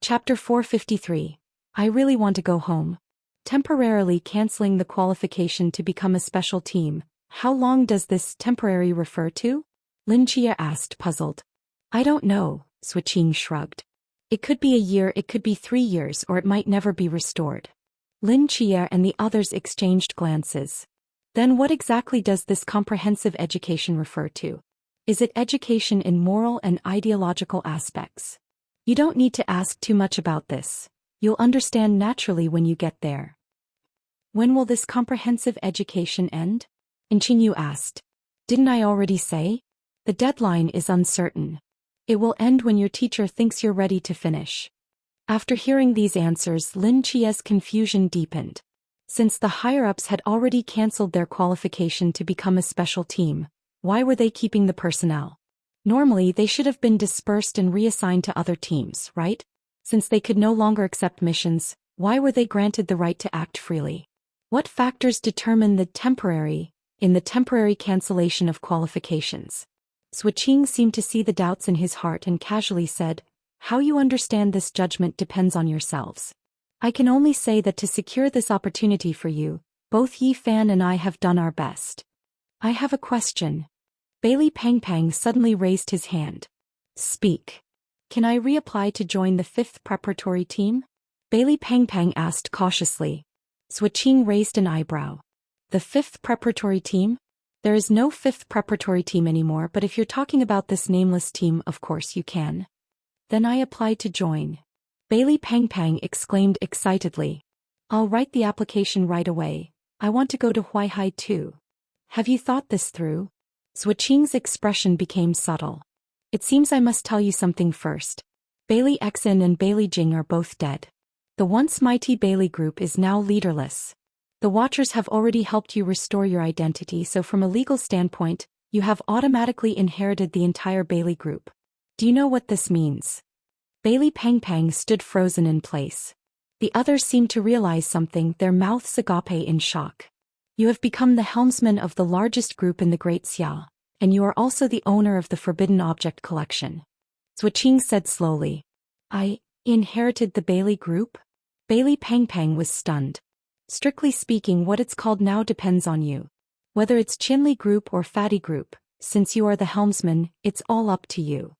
Chapter 453. I really want to go home. Temporarily canceling the qualification to become a special team. How long does this temporary refer to? Lin Chia asked, puzzled. I don't know, Suiqing shrugged. It could be a year, it could be 3 years, or it might never be restored. Lin Chia and the others exchanged glances. Then what exactly does this comprehensive education refer to? Is it education in moral and ideological aspects? You don't need to ask too much about this. You'll understand naturally when you get there. When will this comprehensive education end? Qingyu asked. Didn't I already say? The deadline is uncertain. It will end when your teacher thinks you're ready to finish. After hearing these answers, Lin Chia's confusion deepened. Since the higher-ups had already cancelled their qualification to become a special team, why were they keeping the personnel? Normally they should have been dispersed and reassigned to other teams, right? Since they could no longer accept missions, why were they granted the right to act freely? What factors determine the temporary cancellation of qualifications? Suiqing seemed to see the doubts in his heart and casually said, How you understand this judgment depends on yourselves. I can only say that to secure this opportunity for you, both Yi Fan and I have done our best. I have a question. Bailey Pang suddenly raised his hand. Speak. Can I reapply to join the 5th preparatory team? Bailey Pang asked cautiously. Suiqing raised an eyebrow. The 5th preparatory team? There is no 5th preparatory team anymore, but if you're talking about this nameless team, of course you can. Then I apply to join. Bailey Pang exclaimed excitedly. I'll write the application right away. I want to go to Huaihai too. Have you thought this through? Suiqing's expression became subtle. It seems I must tell you something first. Bailey Xin and Bailey Jing are both dead. The once mighty Bailey group is now leaderless. The Watchers have already helped you restore your identity, so from a legal standpoint, you have automatically inherited the entire Bailey group. Do you know what this means? Bailey Pang stood frozen in place. The others seemed to realize something, their mouths agape in shock. You have become the helmsman of the largest group in the Great Xia, and you are also the owner of the Forbidden Object Collection. Suiqing said slowly. I inherited the Bailey group? Bailey Pang was stunned. Strictly speaking, what it's called now depends on you. Whether it's Chinli group or Fatty group, since you are the helmsman, it's all up to you.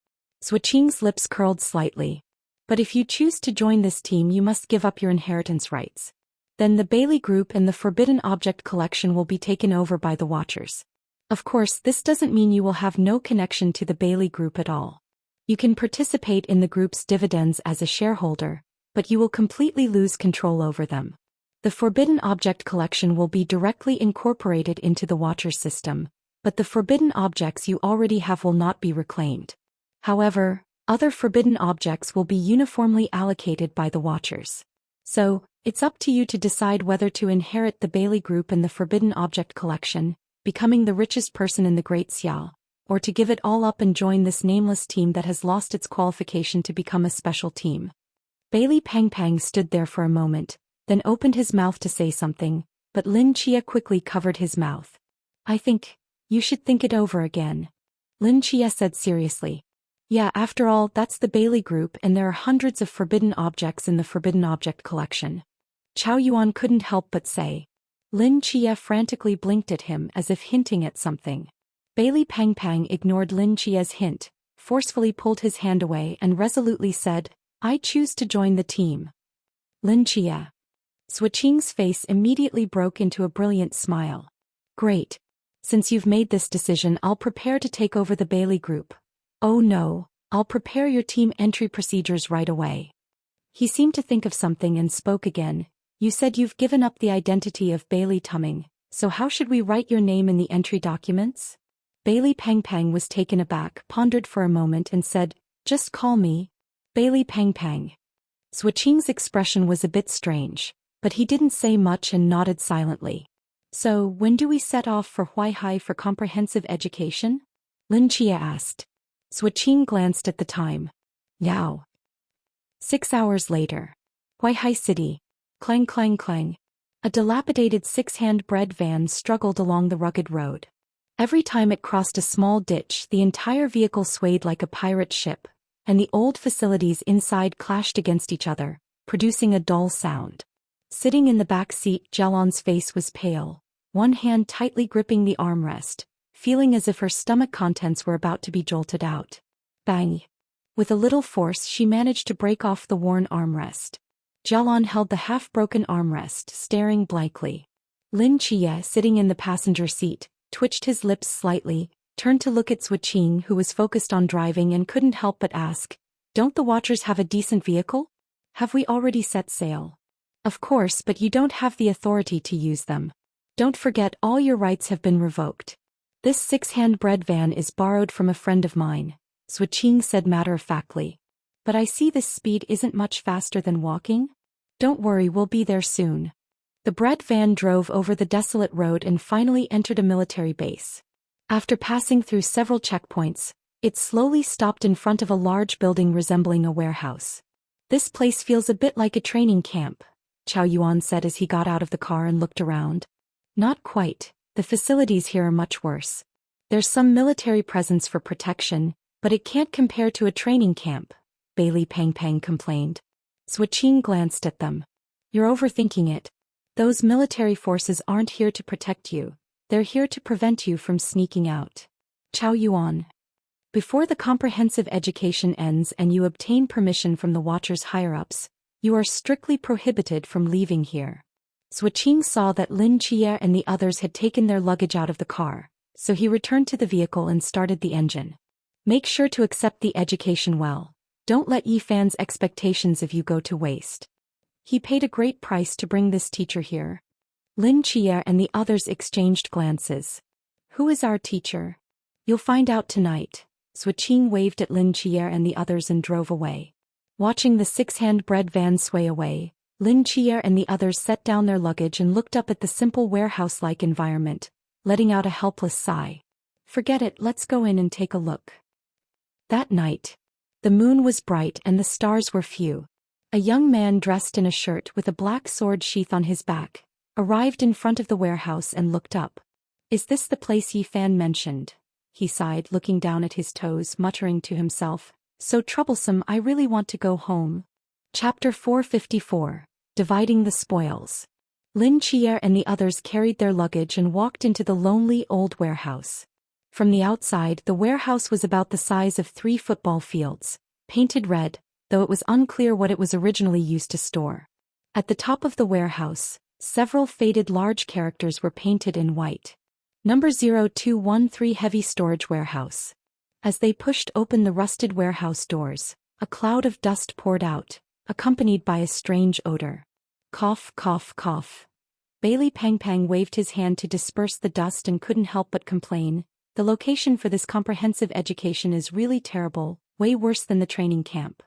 Suiqing's lips curled slightly. But if you choose to join this team, you must give up your inheritance rights. Then the Bailey group and the Forbidden Object Collection will be taken over by the Watchers. Of course, this doesn't mean you will have no connection to the Bailey group at all. You can participate in the group's dividends as a shareholder, but you will completely lose control over them. The Forbidden Object Collection will be directly incorporated into the Watcher system, but the forbidden objects you already have will not be reclaimed. However, other forbidden objects will be uniformly allocated by the Watchers. So, it's up to you to decide whether to inherit the Bailey group and the Forbidden Object Collection, becoming the richest person in the Great Xia, or to give it all up and join this nameless team that has lost its qualification to become a special team. Bailey Pang stood there for a moment, then opened his mouth to say something, but Lin Chia quickly covered his mouth. I think you should think it over again. Lin Chia said seriously. Yeah, after all, that's the Bailey group and there are hundreds of forbidden objects in the Forbidden Object Collection. Chao Yuan couldn't help but say. Lin Chia frantically blinked at him as if hinting at something. Bailey Pang ignored Lin Chia's hint, forcefully pulled his hand away and resolutely said, I choose to join the team. Lin Chia. Suiqing's face immediately broke into a brilliant smile. Great. Since you've made this decision, I'll prepare to take over the Bailey group. Oh no, I'll prepare your team entry procedures right away. He seemed to think of something and spoke again. You said you've given up the identity of Bailey Tumming, so how should we write your name in the entry documents? Bailey Pang was taken aback, pondered for a moment and said, Just call me Bailey Pang. Suiqing's expression was a bit strange, but he didn't say much and nodded silently. So, when do we set off for Huaihai for comprehensive education? Lin Chia asked. Suiqing glanced at the time. Yao. 6 hours later. Huaihai City. Clang clang clang. A dilapidated 6-hand bread van struggled along the rugged road. Every time it crossed a small ditch, the entire vehicle swayed like a pirate ship, and the old facilities inside clashed against each other, producing a dull sound. Sitting in the back seat, Jalon's face was pale, one hand tightly gripping the armrest, feeling as if her stomach contents were about to be jolted out. Bang! With a little force she managed to break off the worn armrest. Jalon held the half-broken armrest, staring blankly. Lin Chia, sitting in the passenger seat, twitched his lips slightly, turned to look at Suqing, who was focused on driving and couldn't help but ask, "Don't the Watchers have a decent vehicle? Have we already set sail?" "Of course, but you don't have the authority to use them. Don't forget, all your rights have been revoked. This six-hand bread van is borrowed from a friend of mine," Suqing said matter-of-factly. "But I see this speed isn't much faster than walking." "Don't worry, we'll be there soon." The bread van drove over the desolate road and finally entered a military base. After passing through several checkpoints, it slowly stopped in front of a large building resembling a warehouse. "This place feels a bit like a training camp," Chao Yuan said as he got out of the car and looked around. "Not quite, the facilities here are much worse. There's some military presence for protection, but it can't compare to a training camp," Bailey Pang Pang complained. Suqing glanced at them. "You're overthinking it. Those military forces aren't here to protect you, they're here to prevent you from sneaking out." Chao Yuan. "Before the comprehensive education ends and you obtain permission from the Watchers' higher-ups, you are strictly prohibited from leaving here." Suqing saw that Lin Chia and the others had taken their luggage out of the car, so he returned to the vehicle and started the engine. "Make sure to accept the education well. Don't let Yi Fan's expectations of you go to waste. He paid a great price to bring this teacher here." Lin Chia and the others exchanged glances. "Who is our teacher?" "You'll find out tonight." Suqing waved at Lin Chia and the others and drove away. Watching the six-hand bread van sway away, Lin Chia and the others set down their luggage and looked up at the simple warehouse-like environment, letting out a helpless sigh. "Forget it, let's go in and take a look." That night, the moon was bright and the stars were few. A young man dressed in a shirt with a black sword sheath on his back arrived in front of the warehouse and looked up. "Is this the place Yi Fan mentioned?" He sighed, looking down at his toes, muttering to himself, "So troublesome, I really want to go home." Chapter 454. Dividing the Spoils. Lin Chia and the others carried their luggage and walked into the lonely old warehouse. From the outside, the warehouse was about the size of 3 football fields, painted red, though it was unclear what it was originally used to store. At the top of the warehouse, several faded large characters were painted in white. Number 0213 Heavy Storage Warehouse. As they pushed open the rusted warehouse doors, a cloud of dust poured out, accompanied by a strange odor. Cough, cough, cough. Bailey Pang Pang waved his hand to disperse the dust and couldn't help but complain, "The location for this comprehensive education is really terrible, way worse than the training camp.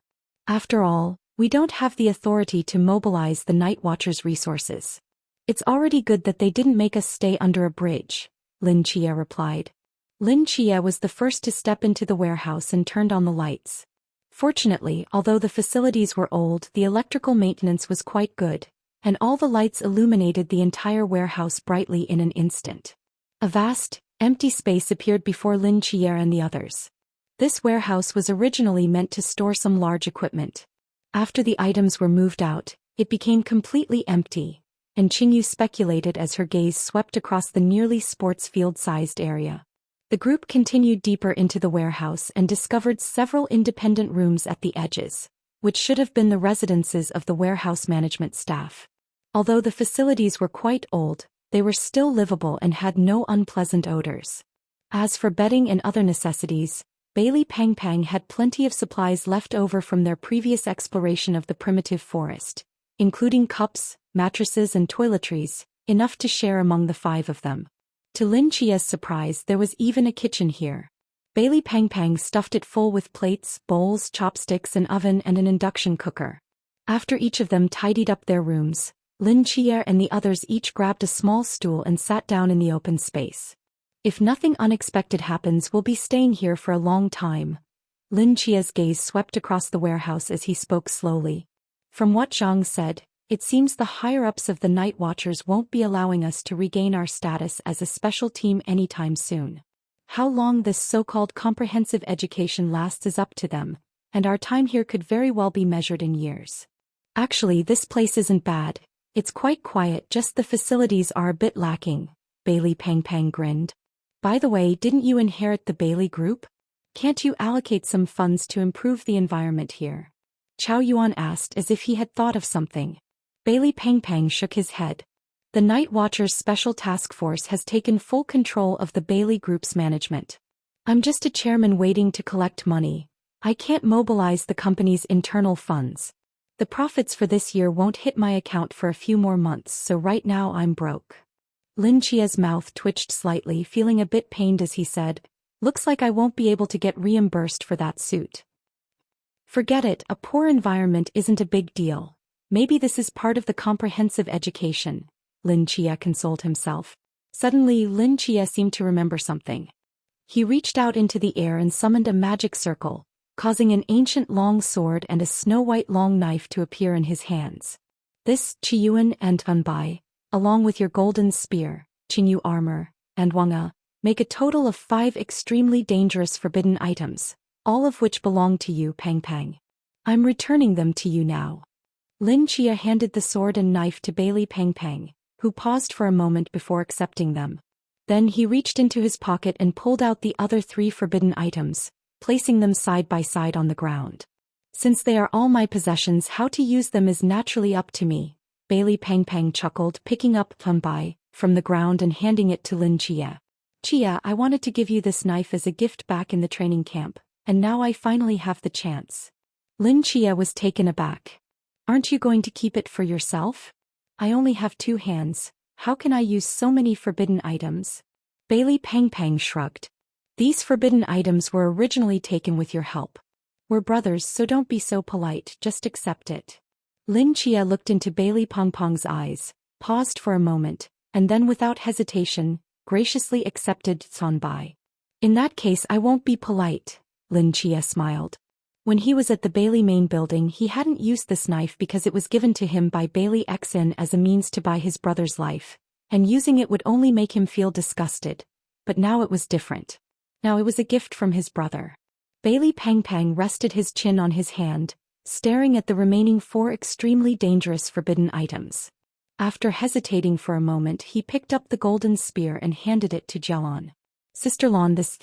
After all, we don't have the authority to mobilize the Night Watchers' resources. It's already good that they didn't make us stay under a bridge," Lin Chia replied. Lin Chia was the first to step into the warehouse and turned on the lights. Fortunately, although the facilities were old, the electrical maintenance was quite good, and all the lights illuminated the entire warehouse brightly in an instant. A vast, empty space appeared before Lin Chia and the others. This warehouse was originally meant to store some large equipment. After the items were moved out, it became completely empty, and Qingyu speculated as her gaze swept across the nearly sports field-sized area. The group continued deeper into the warehouse and discovered several independent rooms at the edges, which should have been the residences of the warehouse management staff. Although the facilities were quite old, they were still livable and had no unpleasant odors. As for bedding and other necessities, Bailey Pang Pang had plenty of supplies left over from their previous exploration of the primitive forest, including cups, mattresses and toiletries, enough to share among the 5 of them. To Lin Chia's surprise, there was even a kitchen here. Bailey Pang Pang stuffed it full with plates, bowls, chopsticks, an oven and an induction cooker. After each of them tidied up their rooms, Lin Chia and the others each grabbed a small stool and sat down in the open space. "If nothing unexpected happens, we'll be staying here for a long time." Lin Chia's gaze swept across the warehouse as he spoke slowly. "From what Zhang said, it seems the higher-ups of the Night Watchers won't be allowing us to regain our status as a special team anytime soon. How long this so-called comprehensive education lasts is up to them," and our time here could very well be measured in years. Actually, this place isn't bad. It's quite quiet, just the facilities are a bit lacking, Bailey Pang Pang grinned. By the way, didn't you inherit the Bailey Group? Can't you allocate some funds to improve the environment here? Chow Yuan asked as if he had thought of something. Bailey Pang Pang shook his head. The Night Watchers Special Task Force has taken full control of the Bailey Group's management. I'm just a chairman waiting to collect money. I can't mobilize the company's internal funds. The profits for this year won't hit my account for a few more months, so right now I'm broke. Lin Chia's mouth twitched slightly, feeling a bit pained as he said, "Looks like I won't be able to get reimbursed for that suit." Forget it, a poor environment isn't a big deal. Maybe this is part of the comprehensive education, Lin Chia consoled himself. Suddenly, Lin Chia seemed to remember something. He reached out into the air and summoned a magic circle, causing an ancient long sword and a snow-white long knife to appear in his hands. This, Qiyuan and Funbai, along with your golden spear, Qingyu armor, and Wanga, make a total of 5 extremely dangerous forbidden items, all of which belong to you, Pang Pang. I'm returning them to you now. Lin Chia handed the sword and knife to Bailey Pang Pang, who paused for a moment before accepting them. Then he reached into his pocket and pulled out the other 3 forbidden items, placing them side by side on the ground. Since they are all my possessions, how to use them is naturally up to me, Bailey Pang Pang chuckled, picking up Funbai from the ground and handing it to Lin Chia. Chia, I wanted to give you this knife as a gift back in the training camp, and now I finally have the chance. Lin Chia was taken aback. Aren't you going to keep it for yourself? I only have 2 hands, how can I use so many forbidden items? Bailey Pang Pang shrugged. These forbidden items were originally taken with your help. We're brothers, so don't be so polite, just accept it. Lin Chia looked into Bailey Pang Pang's eyes, paused for a moment, and then without hesitation, graciously accepted Sonbai. In that case I won't be polite, Lin Chia smiled. When he was at the Bailey main building, he hadn't used this knife because it was given to him by Bailey Xin as a means to buy his brother's life, and using it would only make him feel disgusted. But now it was different. Now it was a gift from his brother. Bailey Pang Pang rested his chin on his hand, staring at the remaining 4 extremely dangerous forbidden items. After hesitating for a moment, he picked up the golden spear and handed it to Jialon. Sister Lon, this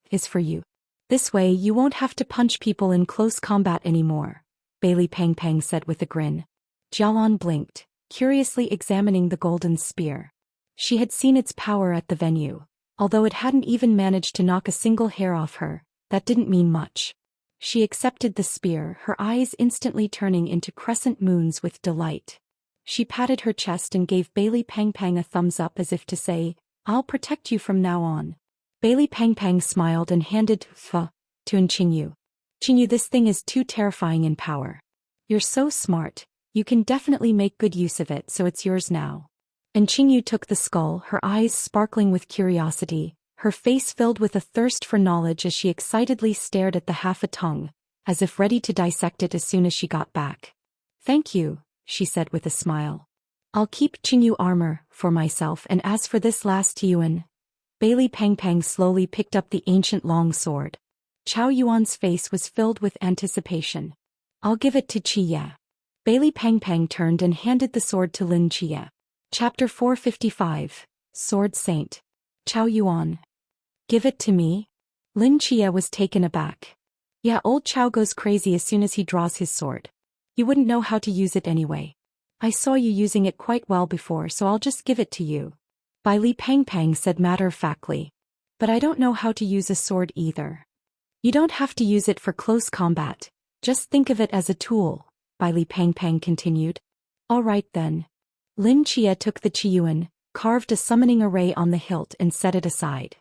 is for you. This way you won't have to punch people in close combat anymore, Bailey Pang Pang said with a grin. Jialon blinked, curiously examining the golden spear. She had seen its power at the venue. Although it hadn't even managed to knock a single hair off her, that didn't mean much. She accepted the spear, her eyes instantly turning into crescent moons with delight. She patted her chest and gave Bailey Pang Pang a thumbs up as if to say, I'll protect you from now on. Bailey Pang Pang smiled and handed to Qingyu. Qingyu, this thing is too terrifying in power. You're so smart, you can definitely make good use of it, so it's yours now. And Qingyu took the skull, her eyes sparkling with curiosity, her face filled with a thirst for knowledge as she excitedly stared at the half a tongue, as if ready to dissect it as soon as she got back. Thank you, she said with a smile. I'll keep Qingyu armor for myself, and as for this last Yuan. Bailey Pang Pang slowly picked up the ancient long sword. Chow Yuan's face was filled with anticipation. I'll give it to Chia. Bailey Pang Pang turned and handed the sword to Lin Chia. Chapter 455, Sword Saint. Chow Yuan. Give it to me? Lin Chia was taken aback. Yeah, old Chow goes crazy as soon as he draws his sword. You wouldn't know how to use it anyway. I saw you using it quite well before, so I'll just give it to you. Bailey Pang Pang said matter-of-factly. But I don't know how to use a sword either. You don't have to use it for close combat. Just think of it as a tool, Bailey Pang Pang continued. All right then. Lin Chia took the Qiyuan, carved a summoning array on the hilt and set it aside.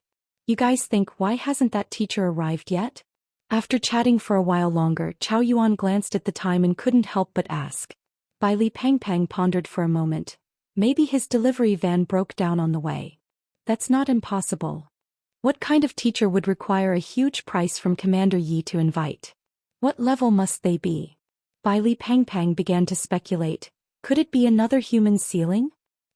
You guys think, why hasn't that teacher arrived yet? After chatting for a while longer, Chow Yuan glanced at the time and couldn't help but ask. Bailey Pang Pang pondered for a moment. Maybe his delivery van broke down on the way. That's not impossible. What kind of teacher would require a huge price from Commander Yi to invite? What level must they be? Bailey Pang Pang began to speculate. Could it be another human ceiling?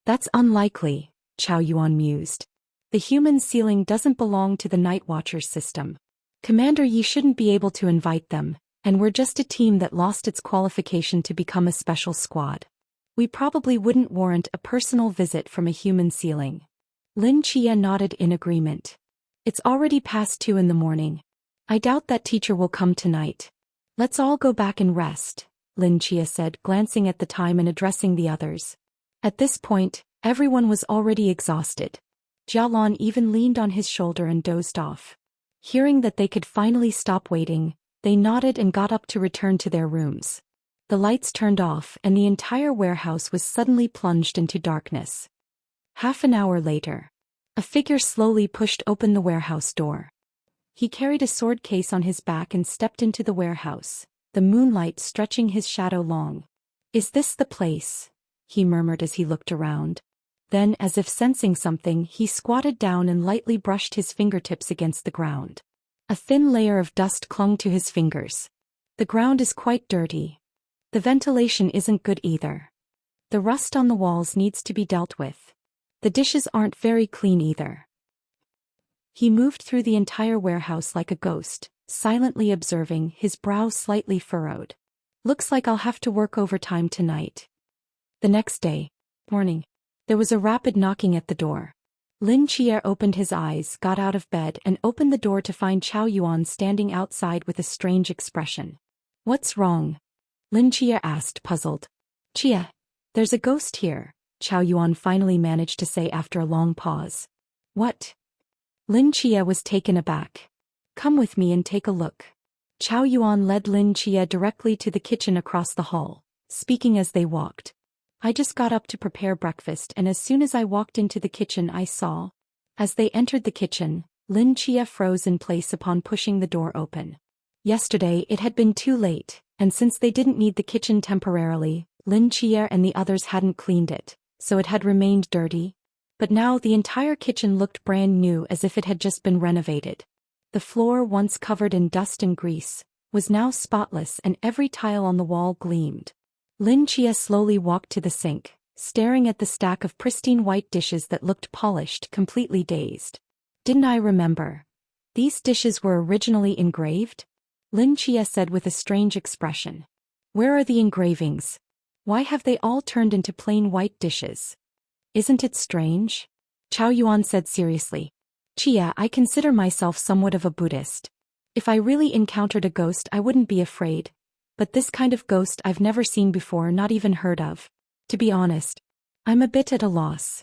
That's unlikely, Chow Yuan mused. The human ceiling doesn't belong to the Night Watchers system. Commander Yi shouldn't be able to invite them, And we're just a team that lost its qualification to become a special squad. We probably wouldn't warrant a personal visit from a human ceiling. Lin Chia nodded in agreement. It's already past 2 in the morning. I doubt that teacher will come tonight. Let's all go back and rest, Lin Chia said, glancing at the time and addressing the others. At this point, everyone was already exhausted. Jialon even leaned on his shoulder and dozed off. Hearing that they could finally stop waiting, they nodded and got up to return to their rooms. The lights turned off and the entire warehouse was suddenly plunged into darkness. Half an hour later, a figure slowly pushed open the warehouse door. He carried a sword case on his back and stepped into the warehouse, the moonlight stretching his shadow long. "Is this the place?" he murmured as he looked around. Then, as if sensing something, he squatted down and lightly brushed his fingertips against the ground. A thin layer of dust clung to his fingers. The ground is quite dirty. The ventilation isn't good either. The rust on the walls needs to be dealt with. The dishes aren't very clean either. He moved through the entire warehouse like a ghost, silently observing, his brow slightly furrowed. "Looks like I'll have to work overtime tonight." The next day, morning, there was a rapid knocking at the door. Lin Chia opened his eyes, got out of bed and opened the door to find Chao Yuan standing outside with a strange expression. "What's wrong?" Lin Chia asked, puzzled. "Chia, there's a ghost here," Chao Yuan finally managed to say after a long pause. "What?" Lin Chia was taken aback. "Come with me and take a look." Chao Yuan led Lin Chia directly to the kitchen across the hall, speaking as they walked. "I just got up to prepare breakfast and as soon as I walked into the kitchen I saw." As they entered the kitchen, Lin Chia froze in place upon pushing the door open. Yesterday it had been too late, and since they didn't need the kitchen temporarily, Lin Chia and the others hadn't cleaned it, so it had remained dirty. But now the entire kitchen looked brand new, as if it had just been renovated. The floor, once covered in dust and grease, was now spotless and every tile on the wall gleamed. Lin Chia slowly walked to the sink, staring at the stack of pristine white dishes that looked polished, completely dazed. "Didn't I remember? These dishes were originally engraved?" Lin Chia said with a strange expression. "Where are the engravings? Why have they all turned into plain white dishes? Isn't it strange?" Chao Yuan said seriously. "Chia, I consider myself somewhat of a Buddhist. If I really encountered a ghost I wouldn't be afraid. But this kind of ghost I've never seen before, not even heard of. To be honest, I'm a bit at a loss."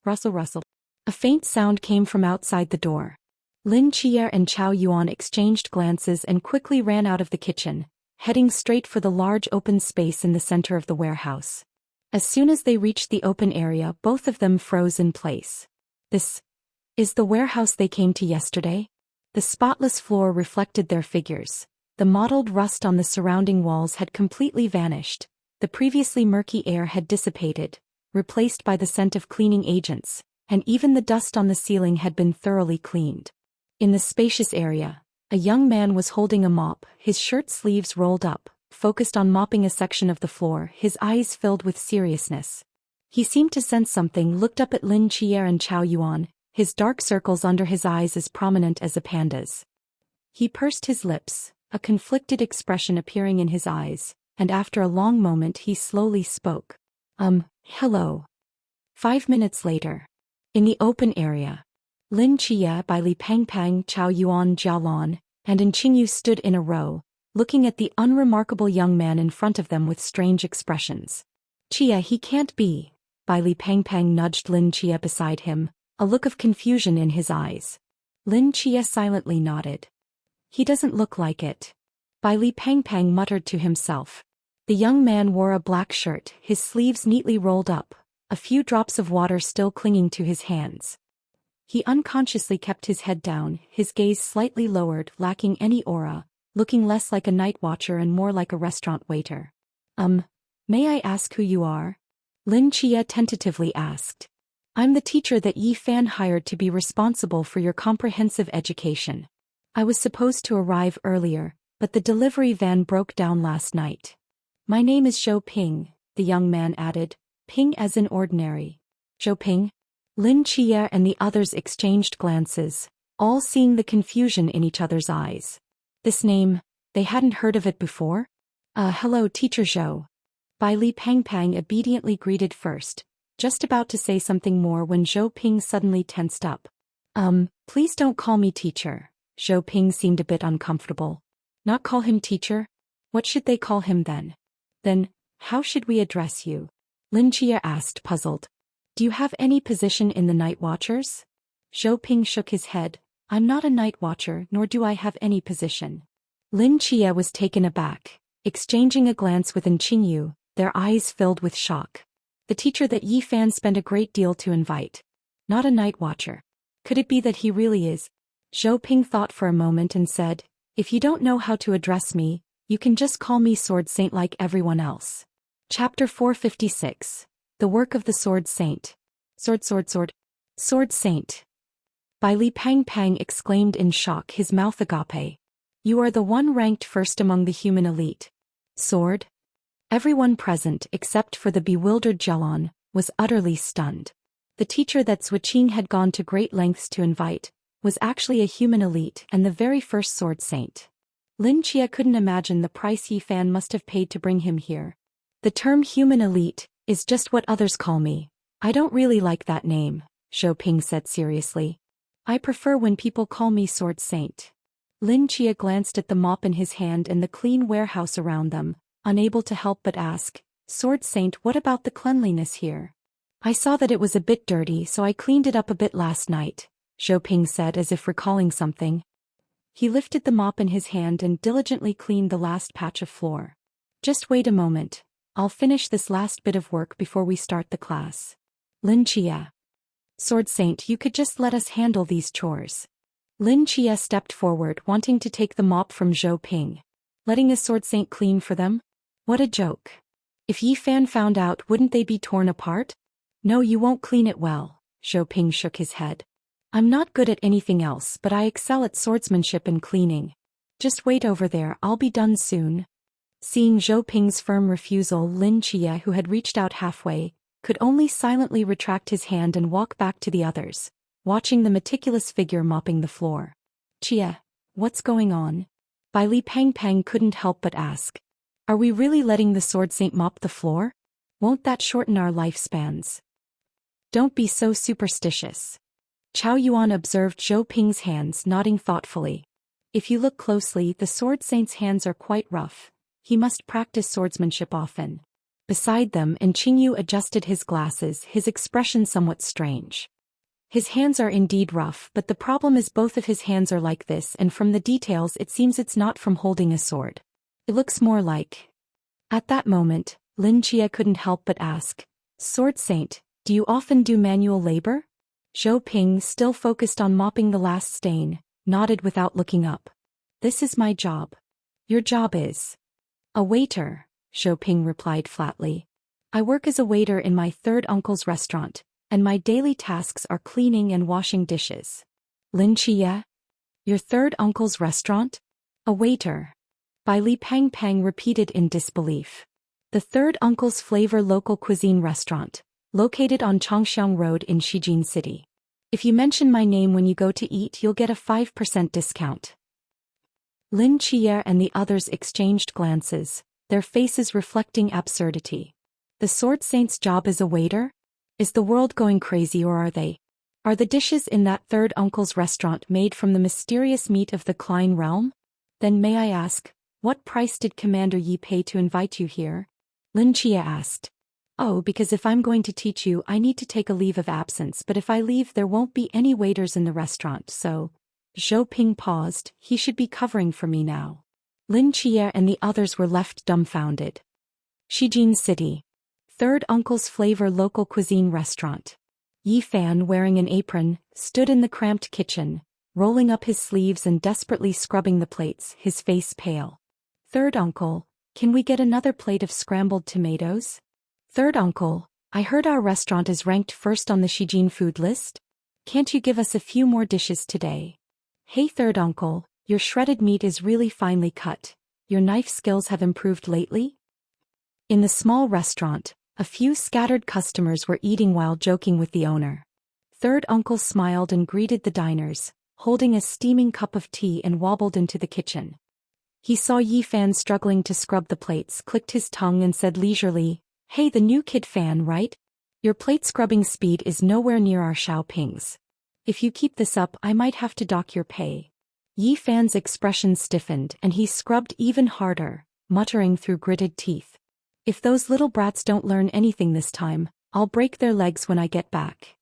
Rustle, rustle. A faint sound came from outside the door. Lin Chia and Chao Yuan exchanged glances and quickly ran out of the kitchen, heading straight for the large open space in the center of the warehouse. As soon as they reached the open area, both of them froze in place. "This is the warehouse they came to yesterday?" The spotless floor reflected their figures. The mottled rust on the surrounding walls had completely vanished. The previously murky air had dissipated, replaced by the scent of cleaning agents, and even the dust on the ceiling had been thoroughly cleaned. In the spacious area, a young man was holding a mop, his shirt sleeves rolled up, focused on mopping a section of the floor, his eyes filled with seriousness. He seemed to sense something, looked up at Lin Chia and Chao Yuan, his dark circles under his eyes as prominent as a panda's. He pursed his lips, a conflicted expression appearing in his eyes, and after a long moment he slowly spoke. Hello." 5 minutes later, in the open area, Lin Chia, Bai Li Pangpang, Chao Yuan, Jialon, and Qingyu stood in a row, looking at the unremarkable young man in front of them with strange expressions. "Chia, he can't be." Bai Li Pangpang nudged Lin Chia beside him, a look of confusion in his eyes. Lin Chia silently nodded. "He doesn't look like it." Bai Li Pangpang muttered to himself. The young man wore a black shirt, his sleeves neatly rolled up, a few drops of water still clinging to his hands. He unconsciously kept his head down, his gaze slightly lowered, lacking any aura, looking less like a night watcher and more like a restaurant waiter. May I ask who you are?" Lin Chia tentatively asked. "I'm the teacher that Yi Fan hired to be responsible for your comprehensive education. I was supposed to arrive earlier, but the delivery van broke down last night." "My name is Zhou Ping," the young man added, "Ping as in ordinary." "Zhou Ping?" Lin Chia and the others exchanged glances, all seeing the confusion in each other's eyes. This name They hadn't heard of it before? Hello, Teacher Zhou. Bai Li Pang obediently greeted first, just about to say something more when Zhou Ping suddenly tensed up. Please don't call me teacher. Zhou Ping seemed a bit uncomfortable. Not call him teacher? What should they call him then? Then, how should we address you? Lin Chia asked, puzzled. Do you have any position in the Night Watchers? Zhou Ping shook his head. I'm not a night watcher, nor do I have any position. Lin Chia was taken aback, exchanging a glance with Qingyu, their eyes filled with shock. The teacher that Yi Fan spent a great deal to invite. Not a night watcher. Could it be that he really is? Zhou Ping thought for a moment and said, if you don't know how to address me, you can just call me Sword Saint like everyone else. Chapter 456. The Work of the Sword Saint. Sword Saint. Bai Li Pang exclaimed in shock, his mouth agape. You are the one ranked first among the human elite. Sword? Everyone present, except for the bewildered Jelon, was utterly stunned. The teacher that Zhuqing had gone to great lengths to invite, was actually a human elite and the very first Sword Saint. Lin Chia couldn't imagine the price Yi Fan must have paid to bring him here. The term human elite is just what others call me. I don't really like that name, Zhou Ping said seriously. I prefer when people call me Sword Saint. Lin Chia glanced at the mop in his hand and the clean warehouse around them, unable to help but ask, Sword Saint, what about the cleanliness here? I saw that it was a bit dirty, so I cleaned it up a bit last night, Zhou Ping said as if recalling something. He lifted the mop in his hand and diligently cleaned the last patch of floor. Just wait a moment. I'll finish this last bit of work before we start the class. Lin Chia. Sword Saint, you could just let us handle these chores. Lin Chia stepped forward, wanting to take the mop from Zhou Ping. Letting a Sword Saint clean for them? What a joke. If Yi Fan found out, wouldn't they be torn apart? No, you won't clean it well, Zhou Ping shook his head. I'm not good at anything else, but I excel at swordsmanship and cleaning. Just wait over there, I'll be done soon. Seeing Zhou Ping's firm refusal, Lin Chia, who had reached out halfway, could only silently retract his hand and walk back to the others, watching the meticulous figure mopping the floor. Chia, what's going on? Bai Li Pang couldn't help but ask. Are we really letting the Sword Saint mop the floor? Won't that shorten our lifespans? Don't be so superstitious. Chao Yuan observed Zhou Ping's hands, nodding thoughtfully. If you look closely, the Sword Saint's hands are quite rough. He must practice swordsmanship often. Beside them, Qingyu adjusted his glasses, his expression somewhat strange. His hands are indeed rough, but the problem is both of his hands are like this, and from the details it seems it's not from holding a sword. It looks more like... At that moment, Lin Chia couldn't help but ask, Sword Saint, do you often do manual labor? Zhou Ping, still focused on mopping the last stain, nodded without looking up. This is my job. Your job is... A waiter, Zhou Ping replied flatly. I work as a waiter in my third uncle's restaurant, and my daily tasks are cleaning and washing dishes. Lin Chia? Your third uncle's restaurant? A waiter. Bai Li Pang repeated in disbelief. The third uncle's flavor local cuisine restaurant, located on Changxiang Road in Shijin City. If you mention my name when you go to eat, you'll get a 5% discount. Lin Chia and the others exchanged glances, their faces reflecting absurdity. The Sword Saint's job as a waiter? Is the world going crazy, or are they? Are the dishes in that third uncle's restaurant made from the mysterious meat of the Klein realm? Then may I ask, what price did Commander Yi pay to invite you here? Lin Chia asked. Oh, because if I'm going to teach you, I need to take a leave of absence, but if I leave there won't be any waiters in the restaurant, so... Zhou Ping paused, he should be covering for me now. Lin Chia and the others were left dumbfounded. Shijin City. Third uncle's flavor local cuisine restaurant. Yi Fan, wearing an apron, stood in the cramped kitchen, rolling up his sleeves and desperately scrubbing the plates, his face pale. Third uncle, can we get another plate of scrambled tomatoes? Third uncle, I heard our restaurant is ranked first on the Shijin food list. Can't you give us a few more dishes today? Hey third uncle, your shredded meat is really finely cut. Your knife skills have improved lately? In the small restaurant, a few scattered customers were eating while joking with the owner. Third uncle smiled and greeted the diners, holding a steaming cup of tea, and wobbled into the kitchen. He saw Yi Fan struggling to scrub the plates, clicked his tongue and said leisurely, "Hey, the new kid Fan, right? Your plate scrubbing speed is nowhere near our Xiaoping's. If you keep this up, I might have to dock your pay." Yi Fan's expression stiffened and he scrubbed even harder, muttering through gritted teeth. "If those little brats don't learn anything this time, I'll break their legs when I get back."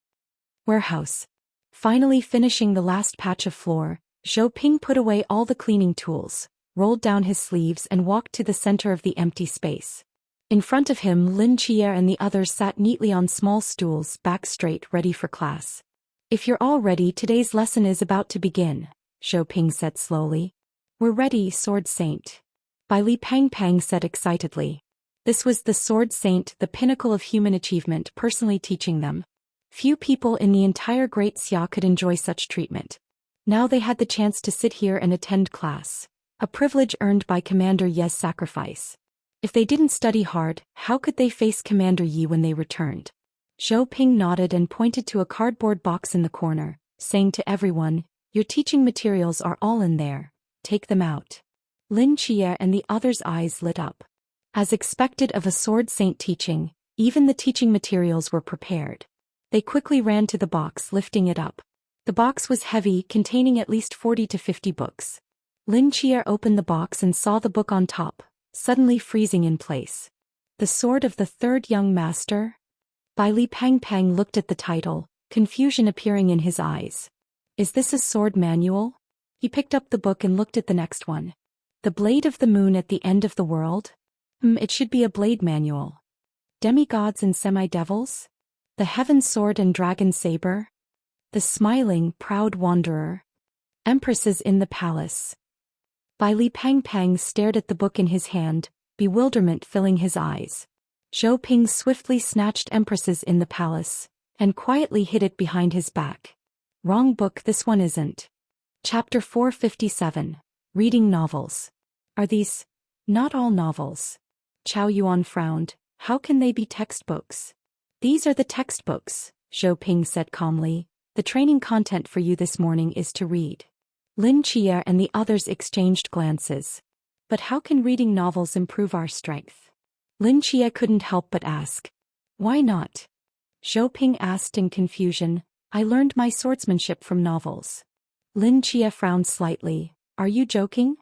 Warehouse. Finally finishing the last patch of floor, Zhou Ping put away all the cleaning tools, rolled down his sleeves and walked to the center of the empty space. In front of him, Lin Qier and the others sat neatly on small stools, back straight, ready for class. "If you're all ready, today's lesson is about to begin," Zhou Ping said slowly. "We're ready, Sword Saint," Bai Li Pang said excitedly. This was the Sword Saint, the pinnacle of human achievement, personally teaching them. Few people in the entire Great Xia could enjoy such treatment. Now they had the chance to sit here and attend class, a privilege earned by Commander Ye's sacrifice. If they didn't study hard, how could they face Commander Yi when they returned? Zhou Ping nodded and pointed to a cardboard box in the corner, saying to everyone, "Your teaching materials are all in there. Take them out." Lin Qier and the others' eyes lit up. As expected of a Sword Saint teaching, even the teaching materials were prepared. They quickly ran to the box, lifting it up. The box was heavy, containing at least 40 to 50 books. Lin Qier opened the box and saw the book on top, suddenly freezing in place. "The Sword of the Third Young Master?" Bai Li Pang looked at the title, confusion appearing in his eyes. "Is this a sword manual?" He picked up the book and looked at the next one. "The Blade of the Moon at the End of the World?" It should be a blade manual. "Demigods and Semi-Devils? The Heaven Sword and Dragon Saber? The Smiling, Proud Wanderer? Empresses in the Palace?" Bai Li Pang stared at the book in his hand, bewilderment filling his eyes. Zhou Ping swiftly snatched Empresses in the Palace, and quietly hid it behind his back. "Wrong book, this one isn't." Chapter 457. Reading Novels. "Are these not all novels?" Chao Yuan frowned. "How can they be textbooks?" "These are the textbooks," Zhou Ping said calmly. "The training content for you this morning is to read." Lin Qier and the others exchanged glances. "But how can reading novels improve our strength?" Lin Qier couldn't help but ask. "Why not?" Zhou Ping asked in confusion. "I learned my swordsmanship from novels." Lin Qier frowned slightly. "Are you joking?"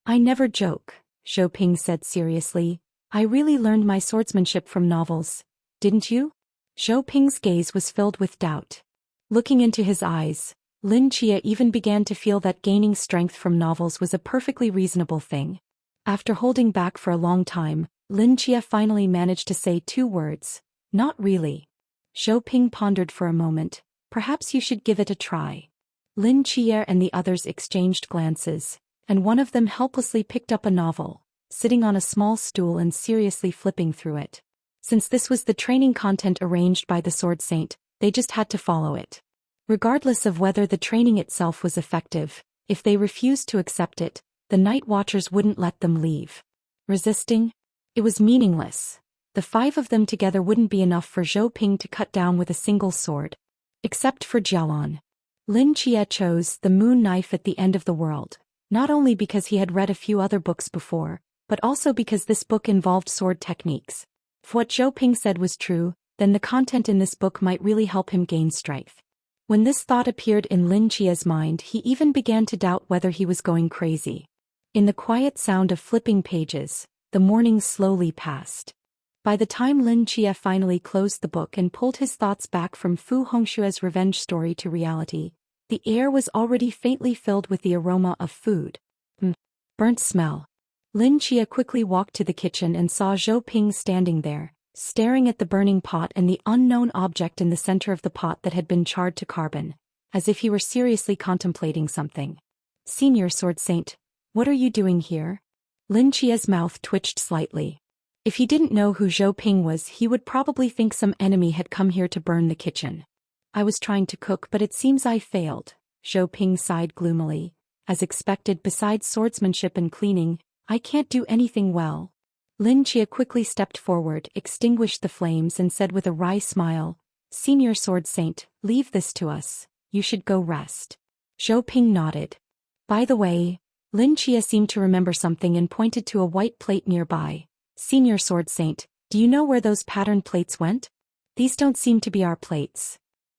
"I never joke," Zhou Ping said seriously. "I really learned my swordsmanship from novels. Didn't you?" Zhou Ping's gaze was filled with doubt. Looking into his eyes, Lin Qier even began to feel that gaining strength from novels was a perfectly reasonable thing. After holding back for a long time, Lin Qier finally managed to say 2 words. "Not really." Zhou Ping pondered for a moment. "Perhaps you should give it a try." Lin Qier and the others exchanged glances, and one of them helplessly picked up a novel, sitting on a small stool and seriously flipping through it. Since this was the training content arranged by the Sword Saint, they just had to follow it. Regardless of whether the training itself was effective, if they refused to accept it, the Night Watchers wouldn't let them leave. Resisting? It was meaningless. The 5 of them together wouldn't be enough for Zhou Ping to cut down with a single sword. Except for Jialan. Lin Qier chose The Moon Knife at the End of the World, not only because he had read a few other books before, but also because this book involved sword techniques. If what Zhou Ping said was true, then the content in this book might really help him gain strength. When this thought appeared in Lin Qia's mind, he even began to doubt whether he was going crazy. In the quiet sound of flipping pages, the morning slowly passed. By the time Lin Qier finally closed the book and pulled his thoughts back from Fu Hongshue's revenge story to reality, the air was already faintly filled with the aroma of food. Burnt smell. Lin Qier quickly walked to the kitchen and saw Zhou Ping standing there, staring at the burning pot and the unknown object in the center of the pot that had been charred to carbon, as if he were seriously contemplating something. "Senior Sword Saint, what are you doing here?" Lin Qia's mouth twitched slightly. If he didn't know who Zhou Ping was, he would probably think some enemy had come here to burn the kitchen. "I was trying to cook, but it seems I failed," Zhou Ping sighed gloomily. "As expected, besides swordsmanship and cleaning, I can't do anything well." Lin Qier quickly stepped forward, extinguished the flames and said with a wry smile, "Senior Sword Saint, leave this to us. You should go rest." Zhou Ping nodded. "By the way, Lin Chia seemed to remember something and pointed to a white plate nearby. Senior Sword Saint, do you know where those patterned plates went? These don't seem to be our plates.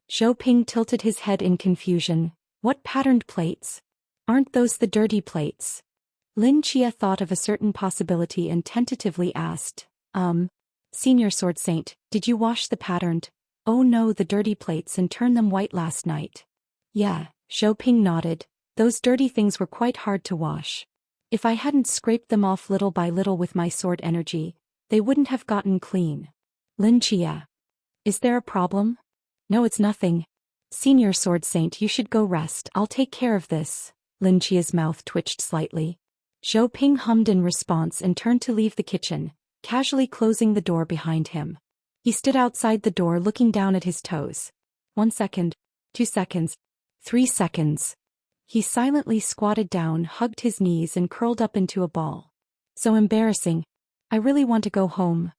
Zhou Ping tilted his head in confusion. What patterned plates? Aren't those the dirty plates? Lin Chia thought of a certain possibility and tentatively asked, Senior Sword Saint, did you wash the patterned, oh no, the dirty plates and turn them white last night? Yeah, Zhou Ping nodded. Those dirty things were quite hard to wash. If I hadn't scraped them off little by little with my sword energy, they wouldn't have gotten clean. Lin Chia. Is there a problem? No, it's nothing. Senior Sword Saint, you should go rest. I'll take care of this. Lin Chia's mouth twitched slightly. Zhou Ping hummed in response and turned to leave the kitchen, casually closing the door behind him. He stood outside the door looking down at his toes. 1 second, 2 seconds, 3 seconds. He silently squatted down, hugged his knees and curled up into a ball. So embarrassing. I really want to go home.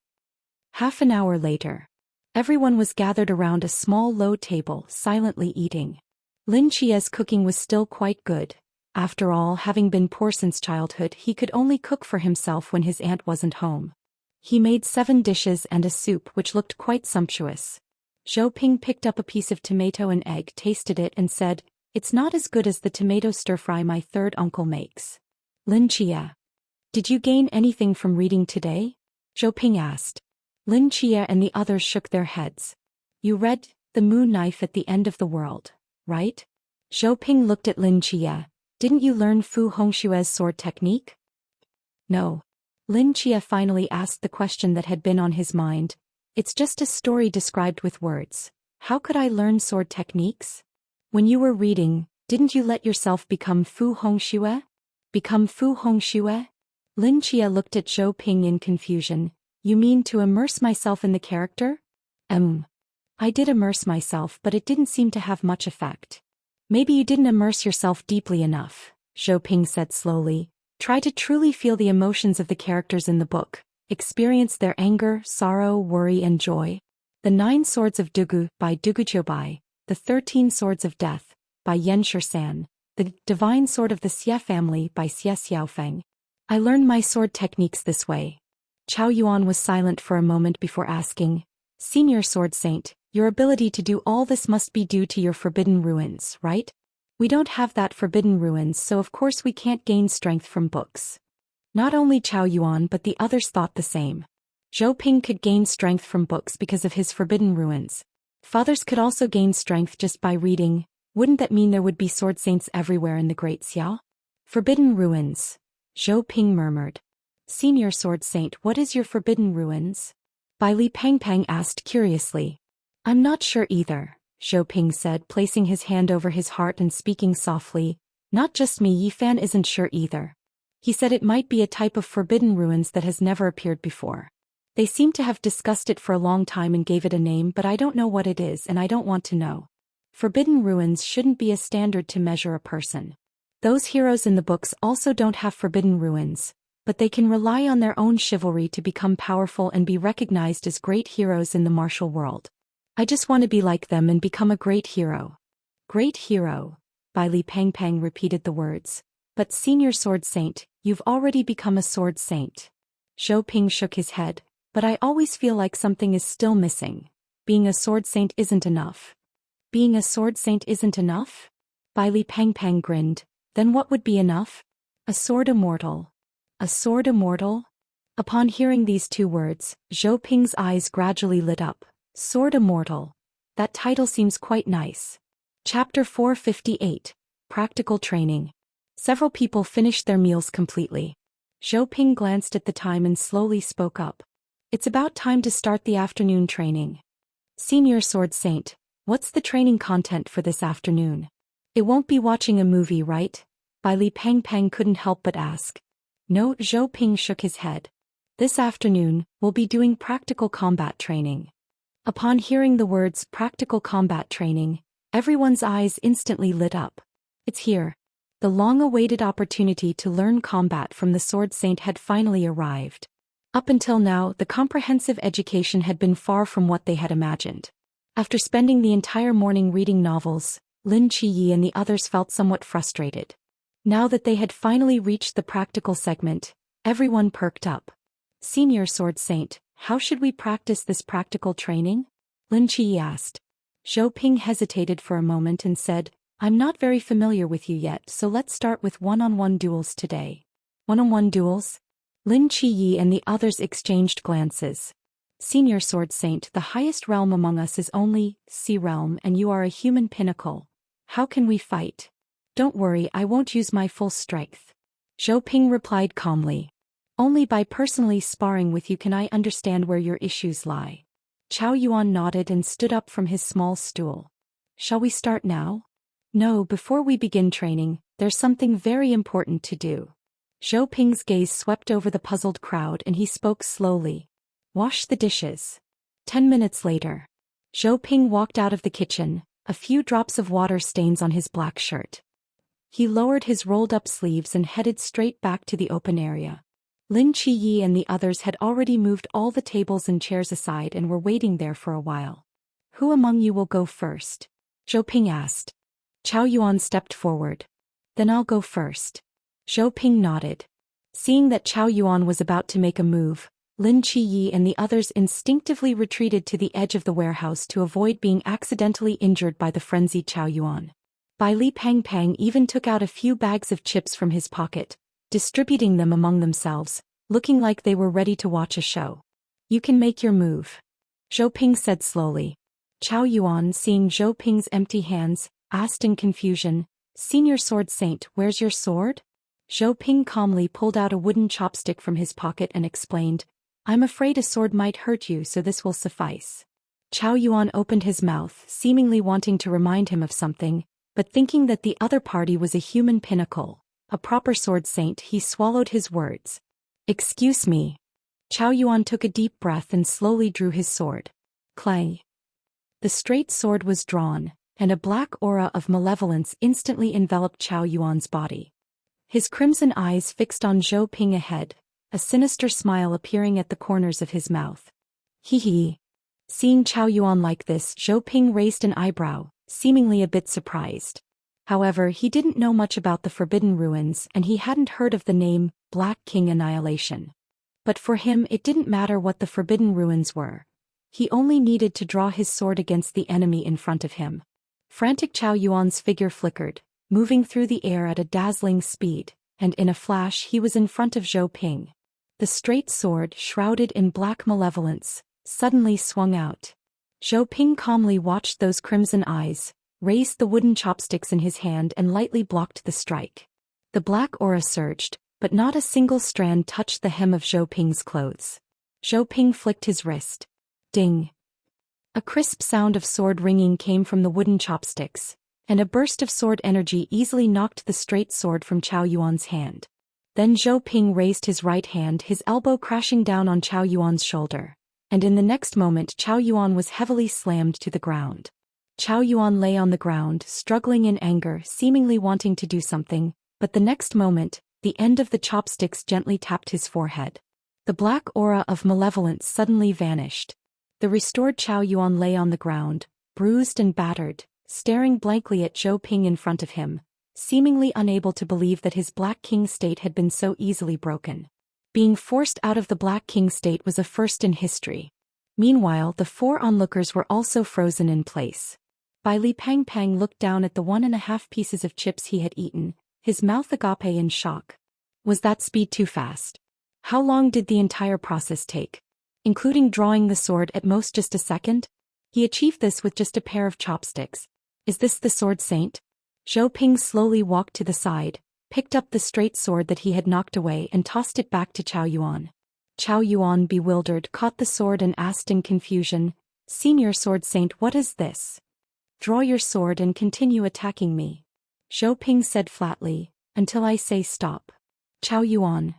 Half an hour later. Everyone was gathered around a small low table, silently eating. Lin Chia's cooking was still quite good. After all, having been poor since childhood, he could only cook for himself when his aunt wasn't home. He made 7 dishes and a soup which looked quite sumptuous. Zhou Ping picked up a piece of tomato and egg, tasted it and said, it's not as good as the tomato stir-fry my third uncle makes. Lin Chia. Did you gain anything from reading today? Zhou Ping asked. Lin Chia and the others shook their heads. You read The Moon Knife at the End of the World, right? Zhou Ping looked at Lin Chia. Didn't you learn Fu Hongshue's sword technique? No. Lin Chia finally asked the question that had been on his mind. It's just a story described with words. How could I learn sword techniques? When you were reading, didn't you let yourself become Fu Hongxue? Become Fu Hongxue? Lin Chia looked at Zhou Ping in confusion. You mean to immerse myself in the character? I did immerse myself, but it didn't seem to have much effect. Maybe you didn't immerse yourself deeply enough, Zhou Ping said slowly. Try to truly feel the emotions of the characters in the book. Experience their anger, sorrow, worry and joy. The 9 Swords of Dugu by Dugu Qiubai. The 13 Swords of Death, by Yan Shisan, The Divine Sword of the Xie Family by Xie Xiaofeng. I learned my sword techniques this way. Chao Yuan was silent for a moment before asking, Senior Sword Saint, your ability to do all this must be due to your forbidden ruins, right? We don't have that forbidden ruins, so of course we can't gain strength from books. Not only Chao Yuan but the others thought the same. Zhou Ping could gain strength from books because of his forbidden ruins. Fathers could also gain strength just by reading. Wouldn't that mean there would be sword saints everywhere in the Great Xiao? Forbidden ruins. Zhou Ping murmured. Senior Sword Saint, what is your forbidden ruins? Bai Li Pangpang asked curiously. I'm not sure either, Zhou Ping said, placing his hand over his heart and speaking softly. Not just me, Yi Fan isn't sure either. He said it might be a type of forbidden ruins that has never appeared before. They seem to have discussed it for a long time and gave it a name, but I don't know what it is and I don't want to know. Forbidden ruins shouldn't be a standard to measure a person. Those heroes in the books also don't have forbidden ruins, but they can rely on their own chivalry to become powerful and be recognized as great heroes in the martial world. I just want to be like them and become a great hero. Great hero, Bai Li Pangpang repeated the words. But Senior Sword Saint, you've already become a sword saint. Zhou Ping shook his head. But I always feel like something is still missing. Being a sword saint isn't enough. Being a sword saint isn't enough? Bai Li Pangpang grinned. Then what would be enough? A sword immortal. A sword immortal? Upon hearing these 2 words, Zhou Ping's eyes gradually lit up. Sword immortal. That title seems quite nice. Chapter 458. Practical Training. Several people finished their meals completely. Zhou Ping glanced at the time and slowly spoke up. It's about time to start the afternoon training. Senior Sword Saint, what's the training content for this afternoon? It won't be watching a movie, right? Bai Li Pangpang couldn't help but ask. No, Zhou Ping shook his head. This afternoon, we'll be doing practical combat training. Upon hearing the words practical combat training, everyone's eyes instantly lit up. It's here. The long-awaited opportunity to learn combat from the Sword Saint had finally arrived. Up until now, the comprehensive education had been far from what they had imagined. After spending the entire morning reading novels, Lin Qiyi and the others felt somewhat frustrated. Now that they had finally reached the practical segment, everyone perked up. Senior Sword Saint, how should we practice this practical training? Lin Qi asked. Zhou Ping hesitated for a moment and said, I'm not very familiar with you yet, so let's start with one-on-one duels today. One-on-one duels? Lin Qi and the others exchanged glances. Senior Sword Saint, the highest realm among us is only Sea Realm, and you are a human pinnacle. How can we fight? Don't worry, I won't use my full strength. Zhou Ping replied calmly. Only by personally sparring with you can I understand where your issues lie. Chao Yuan nodded and stood up from his small stool. Shall we start now? No, before we begin training, there's something very important to do. Zhou Ping's gaze swept over the puzzled crowd and he spoke slowly. Wash the dishes. 10 minutes later. Zhou Ping walked out of the kitchen, a few drops of water stains on his black shirt. He lowered his rolled-up sleeves and headed straight back to the open area. Lin Qi and the others had already moved all the tables and chairs aside and were waiting there for a while. Who among you will go first? Zhou Ping asked. Chao Yuan stepped forward. Then I'll go first. Zhou Ping nodded. Seeing that Chao Yuan was about to make a move, Lin Qi and the others instinctively retreated to the edge of the warehouse to avoid being accidentally injured by the frenzied Chao Yuan. Bai Li Pang even took out a few bags of chips from his pocket, distributing them among themselves, looking like they were ready to watch a show. You can make your move. Zhou Ping said slowly. Chao Yuan, seeing Zhou Ping's empty hands, asked in confusion, Senior Sword Saint, where's your sword? Zhou Ping calmly pulled out a wooden chopstick from his pocket and explained, I'm afraid a sword might hurt you, so this will suffice. Chao Yuan opened his mouth, seemingly wanting to remind him of something, but thinking that the other party was a human pinnacle, a proper sword saint, he swallowed his words. Excuse me. Chao Yuan took a deep breath and slowly drew his sword. Clang. The straight sword was drawn, and a black aura of malevolence instantly enveloped Chao Yuan's body. His crimson eyes fixed on Zhou Ping ahead, a sinister smile appearing at the corners of his mouth. Hee hee. Seeing Chao Yuan like this, Zhou Ping raised an eyebrow, seemingly a bit surprised. However, he didn't know much about the Forbidden Ruins and he hadn't heard of the name, Black King Annihilation. But for him it didn't matter what the Forbidden Ruins were. He only needed to draw his sword against the enemy in front of him. Frantic Chao Yuan's figure flickered, moving through the air at a dazzling speed, and in a flash he was in front of Zhou Ping. The straight sword, shrouded in black malevolence, suddenly swung out. Zhou Ping calmly watched those crimson eyes, raised the wooden chopsticks in his hand and lightly blocked the strike. The black aura surged, but not a single strand touched the hem of Zhou Ping's clothes. Zhou Ping flicked his wrist. Ding! A crisp sound of sword ringing came from the wooden chopsticks, and a burst of sword energy easily knocked the straight sword from Chao Yuan's hand. Then Zhou Ping raised his right hand, his elbow crashing down on Chao Yuan's shoulder, and in the next moment Chao Yuan was heavily slammed to the ground. Chao Yuan lay on the ground, struggling in anger, seemingly wanting to do something, but the next moment, the end of the chopsticks gently tapped his forehead. The black aura of malevolence suddenly vanished. The restored Chao Yuan lay on the ground, bruised and battered, staring blankly at Zhou Ping in front of him, seemingly unable to believe that his Black King state had been so easily broken. Being forced out of the Black King state was a first in history. Meanwhile, the 4 onlookers were also frozen in place. Bai Li Pang looked down at the 1.5 pieces of chips he had eaten, his mouth agape in shock. Was that speed too fast? How long did the entire process take? Including drawing the sword, at most just a second? He achieved this with just a pair of chopsticks. Is this the sword saint? Zhou Ping slowly walked to the side, picked up the straight sword that he had knocked away and tossed it back to Chao Yuan. Chao Yuan, bewildered, caught the sword and asked in confusion, Senior Sword Saint, what is this? Draw your sword and continue attacking me. Zhou Ping said flatly, until I say stop. Chao Yuan.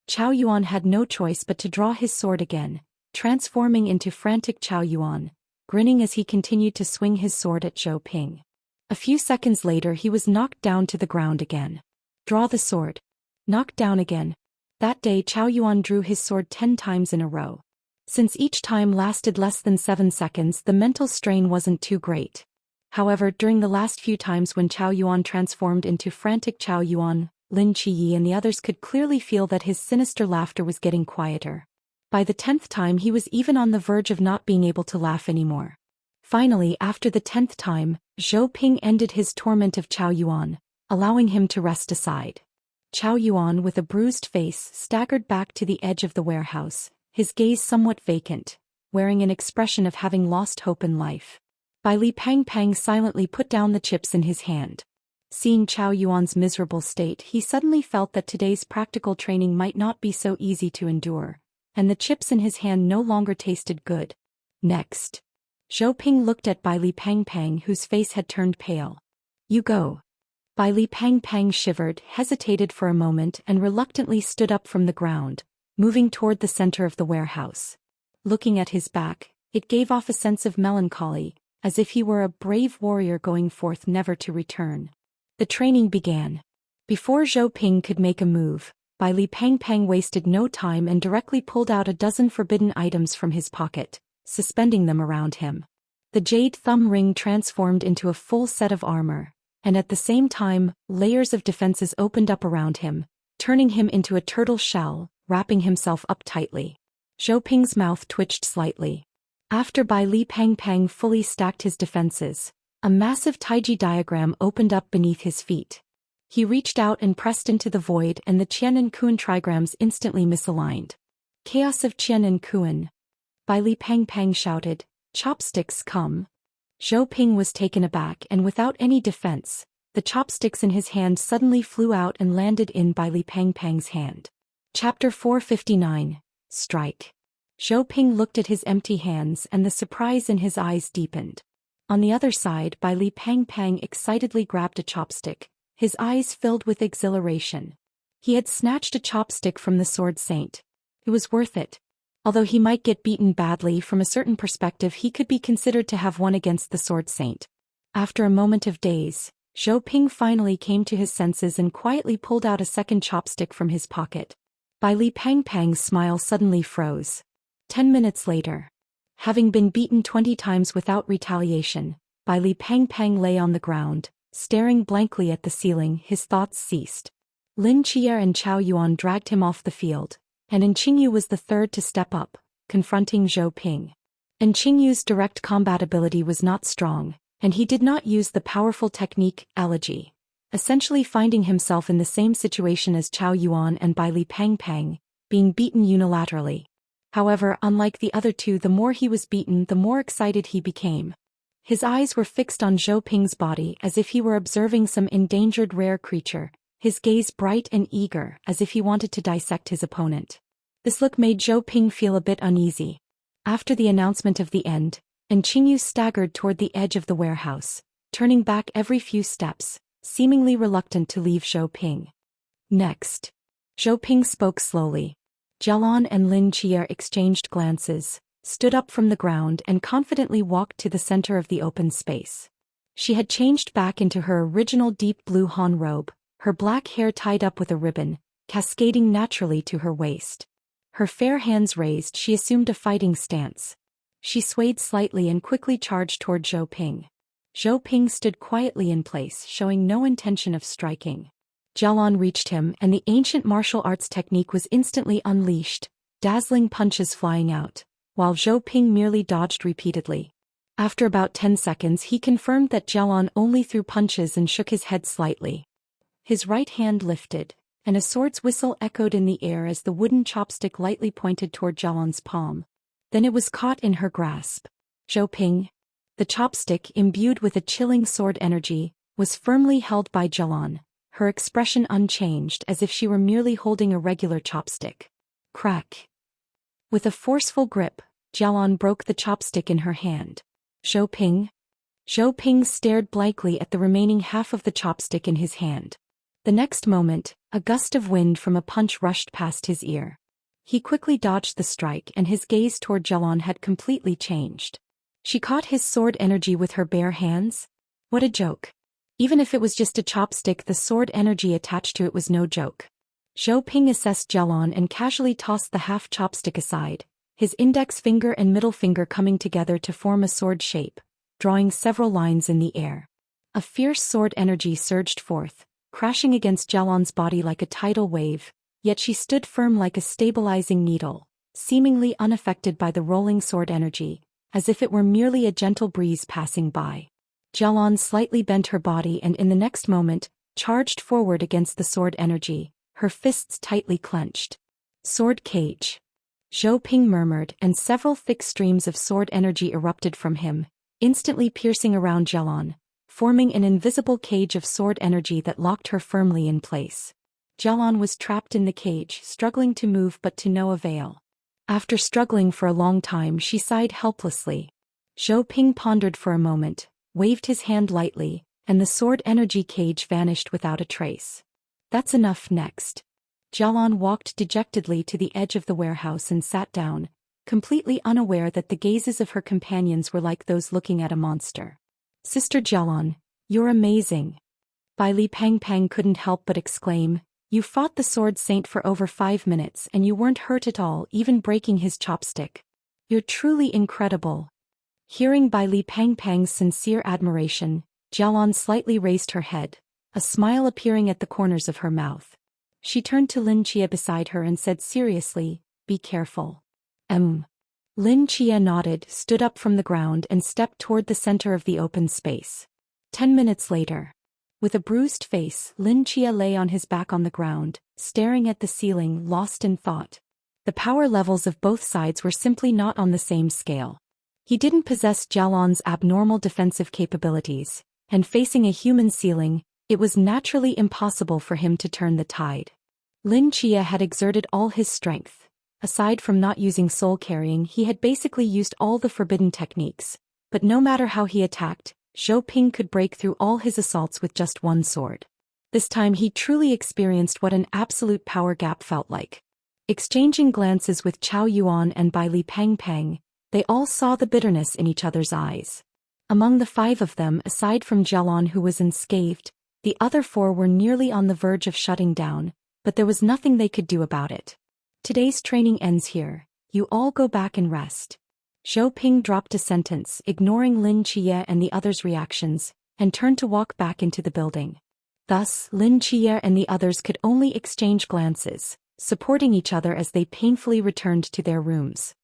Chao Yuan had no choice but to draw his sword again, transforming into frantic Chao Yuan, grinning as he continued to swing his sword at Zhou Ping. A few seconds later he was knocked down to the ground again. Draw the sword. Knocked down again. That day Chao Yuan drew his sword 10 times in a row. Since each time lasted less than 7 seconds, the mental strain wasn't too great. However, during the last few times when Chao Yuan transformed into frantic Chao Yuan, Lin Qiyi and the others could clearly feel that his sinister laughter was getting quieter. By the 10th time he was even on the verge of not being able to laugh anymore. Finally, after the 10th time, Zhou Ping ended his torment of Chao Yuan, allowing him to rest aside. Chao Yuan, with a bruised face, staggered back to the edge of the warehouse, his gaze somewhat vacant, wearing an expression of having lost hope in life. Bai Li Pang silently put down the chips in his hand. Seeing Chao Yuan's miserable state, he suddenly felt that today's practical training might not be so easy to endure, and the chips in his hand no longer tasted good. Next, Zhou Ping looked at Bai Li Pang, whose face had turned pale. "You go." Bai Li Pang shivered, hesitated for a moment and reluctantly stood up from the ground, moving toward the center of the warehouse. Looking at his back, it gave off a sense of melancholy, as if he were a brave warrior going forth never to return. The training began. Before Zhou Ping could make a move, Bai Li Pang wasted no time and directly pulled out a dozen forbidden items from his pocket, suspending them around him. The jade thumb ring transformed into a full set of armor, and at the same time, layers of defenses opened up around him, turning him into a turtle shell, wrapping himself up tightly. Zhou Ping's mouth twitched slightly. After Bai Li Pang fully stacked his defenses, a massive taiji diagram opened up beneath his feet. He reached out and pressed into the void, and the Qian and Kuan trigrams instantly misaligned. Chaos of Qian and Kuan. Bai Li Pang shouted, "Chopsticks, come." Zhou Ping was taken aback, and without any defense, the chopsticks in his hand suddenly flew out and landed in Bai Li Pang's hand. Chapter 459, Strike. Zhou Ping looked at his empty hands and the surprise in his eyes deepened. On the other side, Bai Li Pang excitedly grabbed a chopstick, his eyes filled with exhilaration. He had snatched a chopstick from the Sword Saint. It was worth it. Although he might get beaten badly, from a certain perspective he could be considered to have won against the Sword Saint. After a moment of daze, Zhou Ping finally came to his senses and quietly pulled out a second chopstick from his pocket. Bai Li Pang's smile suddenly froze. 10 minutes later, having been beaten 20 times without retaliation, Bai Li Pang lay on the ground, staring blankly at the ceiling. His thoughts ceased. Lin Qiyi and Chao Yuan dragged him off the field, and Qingyu was the third to step up, confronting Zhou Ping. Qingyu's direct combat ability was not strong, and he did not use the powerful technique, elegy, essentially finding himself in the same situation as Chao Yuan and Bai Li Pang, being beaten unilaterally. However, unlike the other two, the more he was beaten, the more excited he became. His eyes were fixed on Zhou Ping's body as if he were observing some endangered rare creature, his gaze bright and eager as if he wanted to dissect his opponent. This look made Zhou Ping feel a bit uneasy. After the announcement of the end, Qingyu staggered toward the edge of the warehouse, turning back every few steps, seemingly reluctant to leave Zhou Ping. Next, Zhou Ping spoke slowly. Jialan and Lin Qiyi exchanged glances, stood up from the ground and confidently walked to the center of the open space. She had changed back into her original deep blue Han robe, her black hair tied up with a ribbon, cascading naturally to her waist. Her fair hands raised, she assumed a fighting stance. She swayed slightly and quickly charged toward Zhou Ping. Zhou Ping stood quietly in place, showing no intention of striking. Jialan reached him, and the ancient martial arts technique was instantly unleashed, dazzling punches flying out, while Zhou Ping merely dodged repeatedly. After about 10 seconds he confirmed that Jialan only threw punches and shook his head slightly. His right hand lifted, and a sword's whistle echoed in the air as the wooden chopstick lightly pointed toward Jialan's palm. Then it was caught in her grasp. Zhou Ping, the chopstick imbued with a chilling sword energy, was firmly held by Jialan, her expression unchanged as if she were merely holding a regular chopstick. Crack. With a forceful grip, Jialan broke the chopstick in her hand. Zhou Ping? Zhou Ping stared blankly at the remaining half of the chopstick in his hand. The next moment, a gust of wind from a punch rushed past his ear. He quickly dodged the strike, and his gaze toward Jialan had completely changed. She caught his sword energy with her bare hands? What a joke. Even if it was just a chopstick, the sword energy attached to it was no joke. Zhou Ping assessed Jialan and casually tossed the half chopstick aside, his index finger and middle finger coming together to form a sword shape, drawing several lines in the air. A fierce sword energy surged forth, crashing against Jalon's body like a tidal wave, yet she stood firm like a stabilizing needle, seemingly unaffected by the rolling sword energy, as if it were merely a gentle breeze passing by. Jalon slightly bent her body and in the next moment, charged forward against the sword energy, her fists tightly clenched. Sword cage. Zhou Ping murmured, and several thick streams of sword energy erupted from him, instantly piercing around Jalon, forming an invisible cage of sword energy that locked her firmly in place. Jalon was trapped in the cage, struggling to move but to no avail. After struggling for a long time, she sighed helplessly. Zhou Ping pondered for a moment, waved his hand lightly, and the sword energy cage vanished without a trace. That's enough. Next. Jalon walked dejectedly to the edge of the warehouse and sat down, completely unaware that the gazes of her companions were like those looking at a monster. Sister Jalon, you're amazing. Bai Li Pang Pang couldn't help but exclaim, you fought the sword saint for over 5 minutes and you weren't hurt at all, even breaking his chopstick. You're truly incredible. Hearing Bai Li Pang Pang's sincere admiration, Jalon slightly raised her head, a smile appearing at the corners of her mouth. She turned to Lin Chia beside her and said seriously, be careful. Lin Chia nodded, stood up from the ground and stepped toward the center of the open space. 10 minutes later. With a bruised face, Lin Chia lay on his back on the ground, staring at the ceiling, lost in thought. The power levels of both sides were simply not on the same scale. He didn't possess Jalon's abnormal defensive capabilities, and facing a human ceiling, it was naturally impossible for him to turn the tide. Lin Chia had exerted all his strength. Aside from not using soul carrying, he had basically used all the forbidden techniques, but no matter how he attacked, Zhou Ping could break through all his assaults with just one sword. This time he truly experienced what an absolute power gap felt like. Exchanging glances with Chao Yuan and Bai Li Pang Pang, they all saw the bitterness in each other's eyes. Among the 5 of them, aside from Jalon who was unscathed, the other 4 were nearly on the verge of shutting down, but there was nothing they could do about it. Today's training ends here. You all go back and rest. Zhou Ping dropped a sentence, ignoring Lin Chia and the others' reactions, and turned to walk back into the building. Thus, Lin Chia and the others could only exchange glances, supporting each other as they painfully returned to their rooms.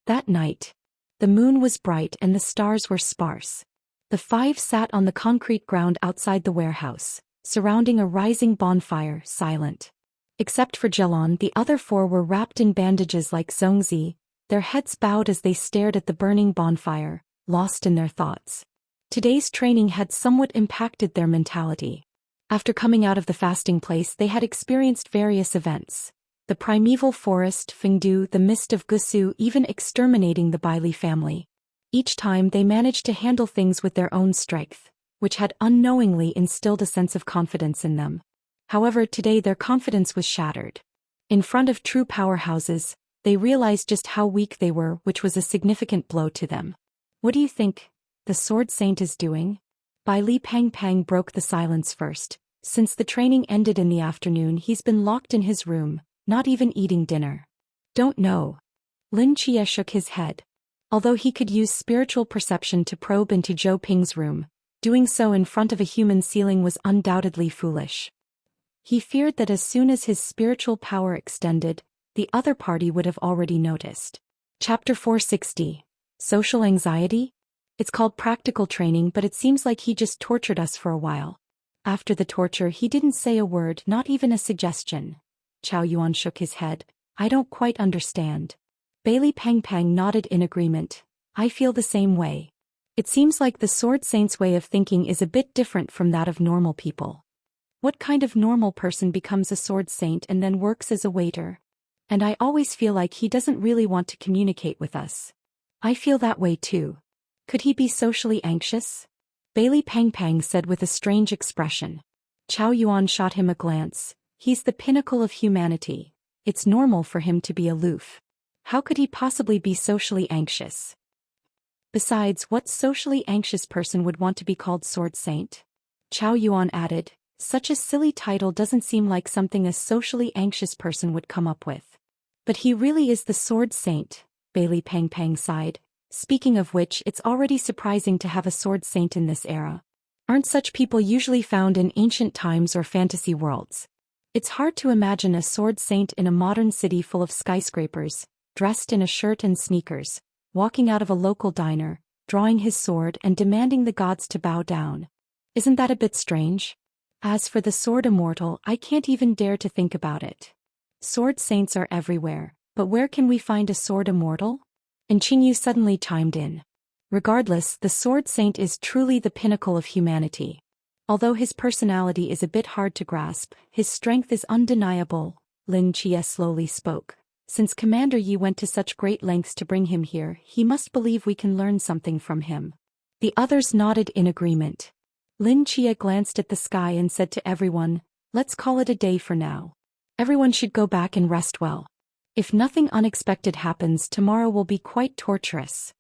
That night, the moon was bright and the stars were sparse. The 5 sat on the concrete ground outside the warehouse, surrounding a rising bonfire, silent. Except for Jalon, the other 4 were wrapped in bandages like Zhongzi, their heads bowed as they stared at the burning bonfire, lost in their thoughts. Today's training had somewhat impacted their mentality. After coming out of the fasting place, they had experienced various events. The primeval forest, Fengdu, the mist of Gusu, even exterminating the Bai Li family. Each time they managed to handle things with their own strength, which had unknowingly instilled a sense of confidence in them. However, today their confidence was shattered. In front of true powerhouses, they realized just how weak they were, which was a significant blow to them. What do you think the Sword Saint is doing? Bai Li Pang Pang broke the silence first. Since the training ended in the afternoon, he's been locked in his room, not even eating dinner. Don't know. Lin Chia shook his head. Although he could use spiritual perception to probe into Zhou Ping's room, doing so in front of a human ceiling was undoubtedly foolish. He feared that as soon as his spiritual power extended, the other party would have already noticed. Chapter 460. Social Anxiety? It's called practical training, but it seems like he just tortured us for a while. After the torture, he didn't say a word, not even a suggestion. Chao Yuan shook his head. I don't quite understand. Bai Li Pang Pang nodded in agreement. I feel the same way. It seems like the Sword Saint's way of thinking is a bit different from that of normal people. What kind of normal person becomes a Sword Saint and then works as a waiter? And I always feel like he doesn't really want to communicate with us. I feel that way too. Could he be socially anxious? Bai Li Pang Pang said with a strange expression. Chao Yuan shot him a glance. He's the pinnacle of humanity. It's normal for him to be aloof. How could he possibly be socially anxious? Besides, what socially anxious person would want to be called Sword Saint? Chao Yuan added, such a silly title doesn't seem like something a socially anxious person would come up with. But he really is the Sword Saint, Bai Li Pang Pang sighed. Speaking of which, it's already surprising to have a sword saint in this era. Aren't such people usually found in ancient times or fantasy worlds? It's hard to imagine a sword saint in a modern city full of skyscrapers, dressed in a shirt and sneakers, walking out of a local diner, drawing his sword and demanding the gods to bow down. Isn't that a bit strange? As for the sword immortal, I can't even dare to think about it. Sword saints are everywhere, but where can we find a sword immortal? And Qingyu suddenly chimed in. Regardless, the sword saint is truly the pinnacle of humanity. Although his personality is a bit hard to grasp, his strength is undeniable, Lin Jie slowly spoke. Since Commander Yi went to such great lengths to bring him here, he must believe we can learn something from him. The others nodded in agreement. Lin Jie glanced at the sky and said to everyone, "Let's call it a day for now. Everyone should go back and rest well. If nothing unexpected happens, tomorrow will be quite torturous."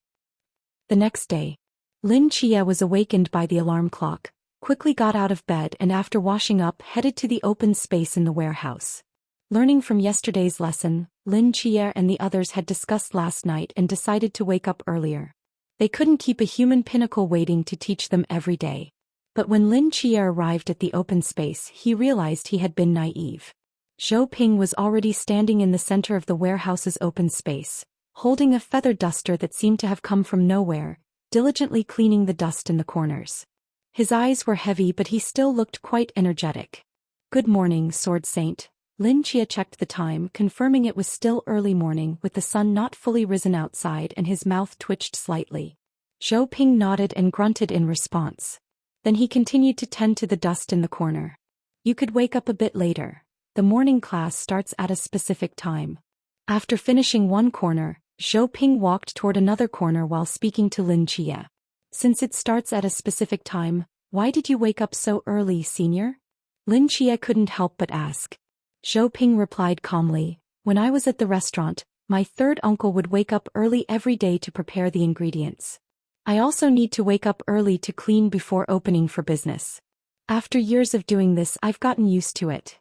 The next day, Lin Jie was awakened by the alarm clock, quickly got out of bed and after washing up headed to the open space in the warehouse. Learning from yesterday's lesson, Lin Jie and the others had discussed last night and decided to wake up earlier. They couldn't keep a human pinnacle waiting to teach them every day. But when Lin Jie arrived at the open space, he realized he had been naive. Zhou Ping was already standing in the center of the warehouse's open space, holding a feather duster that seemed to have come from nowhere, diligently cleaning the dust in the corners. His eyes were heavy but he still looked quite energetic. "Good morning, Sword Saint." Lin Jie checked the time, confirming it was still early morning with the sun not fully risen outside, and his mouth twitched slightly. Zhou Ping nodded and grunted in response. Then he continued to tend to the dust in the corner. "You could wake up a bit later. The morning class starts at a specific time." After finishing one corner, Zhou Ping walked toward another corner while speaking to Lin Jie. "Since it starts at a specific time, why did you wake up so early, senior?" Lin Jie couldn't help but ask. Zhou Ping replied calmly, "When I was at the restaurant, my third uncle would wake up early every day to prepare the ingredients. I also need to wake up early to clean before opening for business. After years of doing this, I've gotten used to it.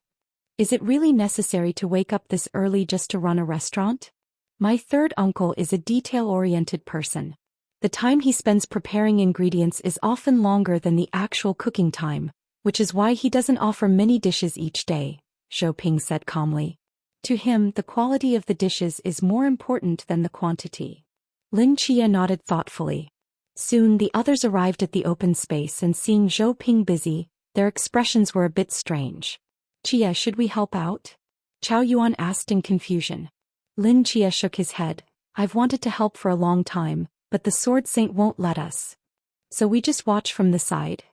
Is it really necessary to wake up this early just to run a restaurant? My third uncle is a detail-oriented person. The time he spends preparing ingredients is often longer than the actual cooking time, which is why he doesn't offer many dishes each day," Zhou Ping said calmly. "To him, the quality of the dishes is more important than the quantity." Lin Jie nodded thoughtfully. Soon the others arrived at the open space, and seeing Zhou Ping busy, their expressions were a bit strange. "Jie, should we help out?" Chao Yuan asked in confusion. Lin Jie shook his head. "I've wanted to help for a long time, but the Sword Saint won't let us. So we just watch from the side."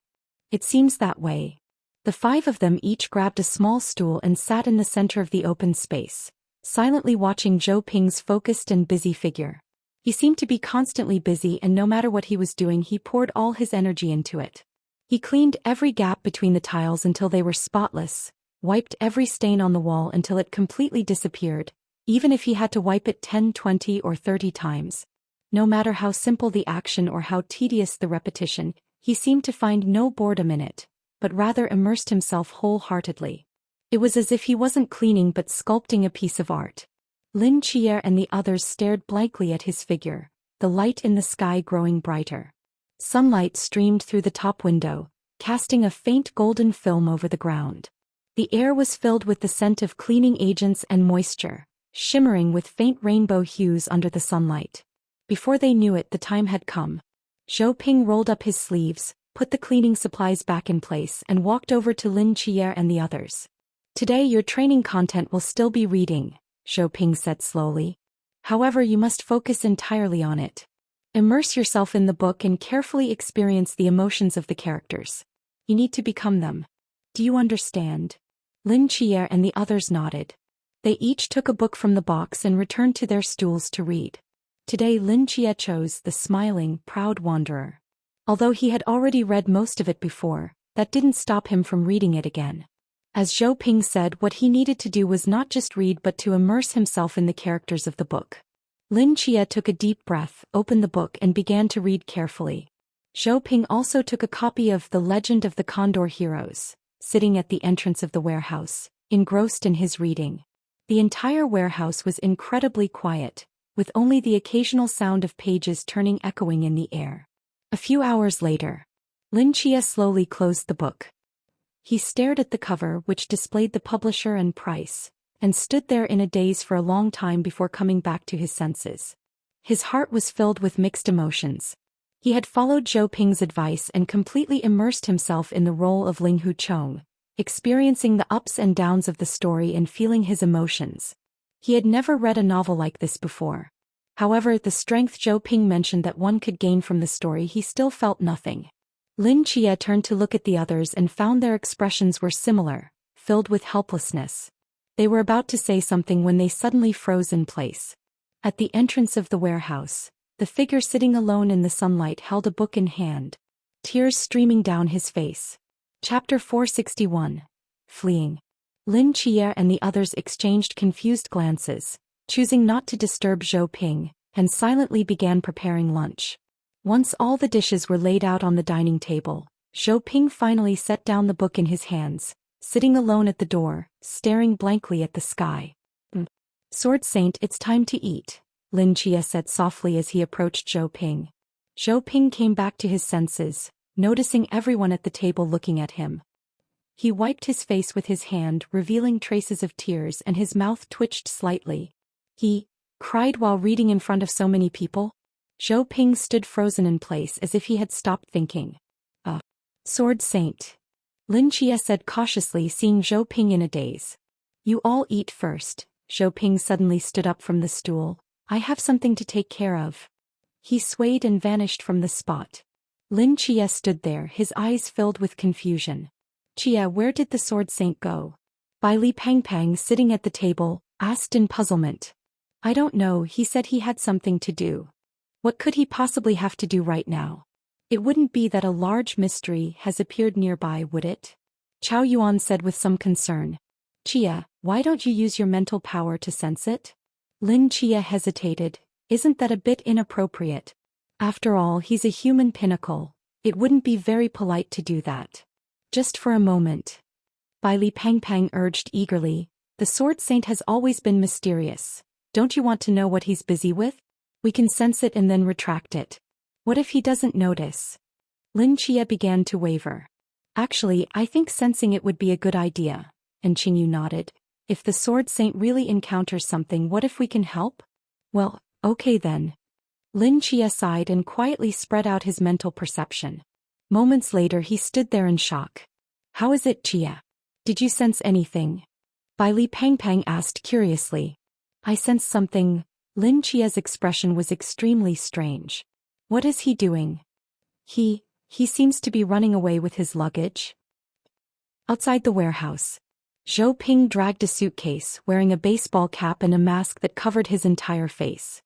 "It seems that way." The five of them each grabbed a small stool and sat in the center of the open space, silently watching Zhou Ping's focused and busy figure. He seemed to be constantly busy, and no matter what he was doing, he poured all his energy into it. He cleaned every gap between the tiles until they were spotless, wiped every stain on the wall until it completely disappeared, even if he had to wipe it 10, 20, or 30 times. No matter how simple the action or how tedious the repetition, he seemed to find no boredom in it, but rather immersed himself wholeheartedly. It was as if he wasn't cleaning but sculpting a piece of art. Lin Jie and the others stared blankly at his figure, the light in the sky growing brighter. Sunlight streamed through the top window, casting a faint golden film over the ground. The air was filled with the scent of cleaning agents and moisture, shimmering with faint rainbow hues under the sunlight. Before they knew it, the time had come. Zhou Ping rolled up his sleeves, put the cleaning supplies back in place, and walked over to Lin Jie and the others. "Today your training content will still be reading," Zhou Ping said slowly. "However, you must focus entirely on it. Immerse yourself in the book and carefully experience the emotions of the characters. You need to become them. Do you understand?" Lin Jie and the others nodded. They each took a book from the box and returned to their stools to read. Today Lin Jie chose The Smiling, Proud Wanderer. Although he had already read most of it before, that didn't stop him from reading it again. As Zhou Ping said, what he needed to do was not just read but to immerse himself in the characters of the book. Lin Jie took a deep breath, opened the book and began to read carefully. Zhou Ping also took a copy of The Legend of the Condor Heroes, sitting at the entrance of the warehouse, engrossed in his reading. The entire warehouse was incredibly quiet, with only the occasional sound of pages turning echoing in the air. A few hours later, Lin Chia slowly closed the book. He stared at the cover, which displayed the publisher and price, and stood there in a daze for a long time before coming back to his senses. His heart was filled with mixed emotions. He had followed Zhou Ping's advice and completely immersed himself in the role of Ling Huchong, experiencing the ups and downs of the story and feeling his emotions. He had never read a novel like this before. However, the strength Zhou Ping mentioned that one could gain from the story, he still felt nothing. Lin Chia turned to look at the others and found their expressions were similar, filled with helplessness. They were about to say something when they suddenly froze in place. At the entrance of the warehouse, the figure sitting alone in the sunlight held a book in hand, tears streaming down his face. Chapter 461. Fleeing. Lin Chia and the others exchanged confused glances, choosing not to disturb Zhou Ping, and silently began preparing lunch. Once all the dishes were laid out on the dining table, Zhou Ping finally set down the book in his hands, sitting alone at the door, staring blankly at the sky. Sword Saint, it's time to eat, Lin Chia said softly as he approached Zhou Ping. Zhou Ping came back to his senses, noticing everyone at the table looking at him. He wiped his face with his hand, revealing traces of tears, and his mouth twitched slightly. He cried while reading in front of so many people? Zhou Ping stood frozen in place as if he had stopped thinking. Sword Saint, Lin Chia said cautiously, seeing Zhou Ping in a daze. You all eat first. Zhou Ping suddenly stood up from the stool. I have something to take care of. He swayed and vanished from the spot. Lin Chia stood there, his eyes filled with confusion. Chia, where did the Sword Saint go? Bai Li Pangpang, sitting at the table, asked in puzzlement. I don't know, he said he had something to do. What could he possibly have to do right now? It wouldn't be that a large mystery has appeared nearby, would it? Chao Yuan said with some concern. Chia, why don't you use your mental power to sense it? Lin Chia hesitated. Isn't that a bit inappropriate? After all, he's a human pinnacle. It wouldn't be very polite to do that. Just for a moment. Bai Li Pangpang urged eagerly. The Sword Saint has always been mysterious. Don't you want to know what he's busy with? We can sense it and then retract it. What if he doesn't notice? Lin Chia began to waver. Actually, I think sensing it would be a good idea. And Qingyu nodded. If the Sword Saint really encounters something, what if we can help? Well, okay then. Lin Chia sighed and quietly spread out his mental perception. Moments later he stood there in shock. How is it, Chia? Did you sense anything? Bai Li Pangpang asked curiously. I sensed something. Lin Chia's expression was extremely strange. What is he doing? He seems to be running away with his luggage. Outside the warehouse, Zhou Ping dragged a suitcase, wearing a baseball cap and a mask that covered his entire face.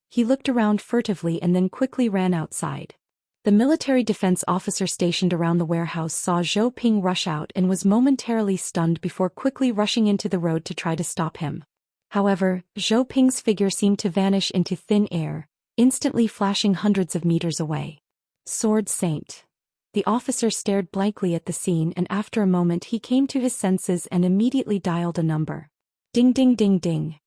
He looked around furtively and then quickly ran outside. The military defense officer stationed around the warehouse saw Zhou Ping rush out and was momentarily stunned before quickly rushing into the road to try to stop him. However, Zhou Ping's figure seemed to vanish into thin air, instantly flashing hundreds of meters away. Sword Saint. The officer stared blankly at the scene, and after a moment he came to his senses and immediately dialed a number. Ding ding ding ding.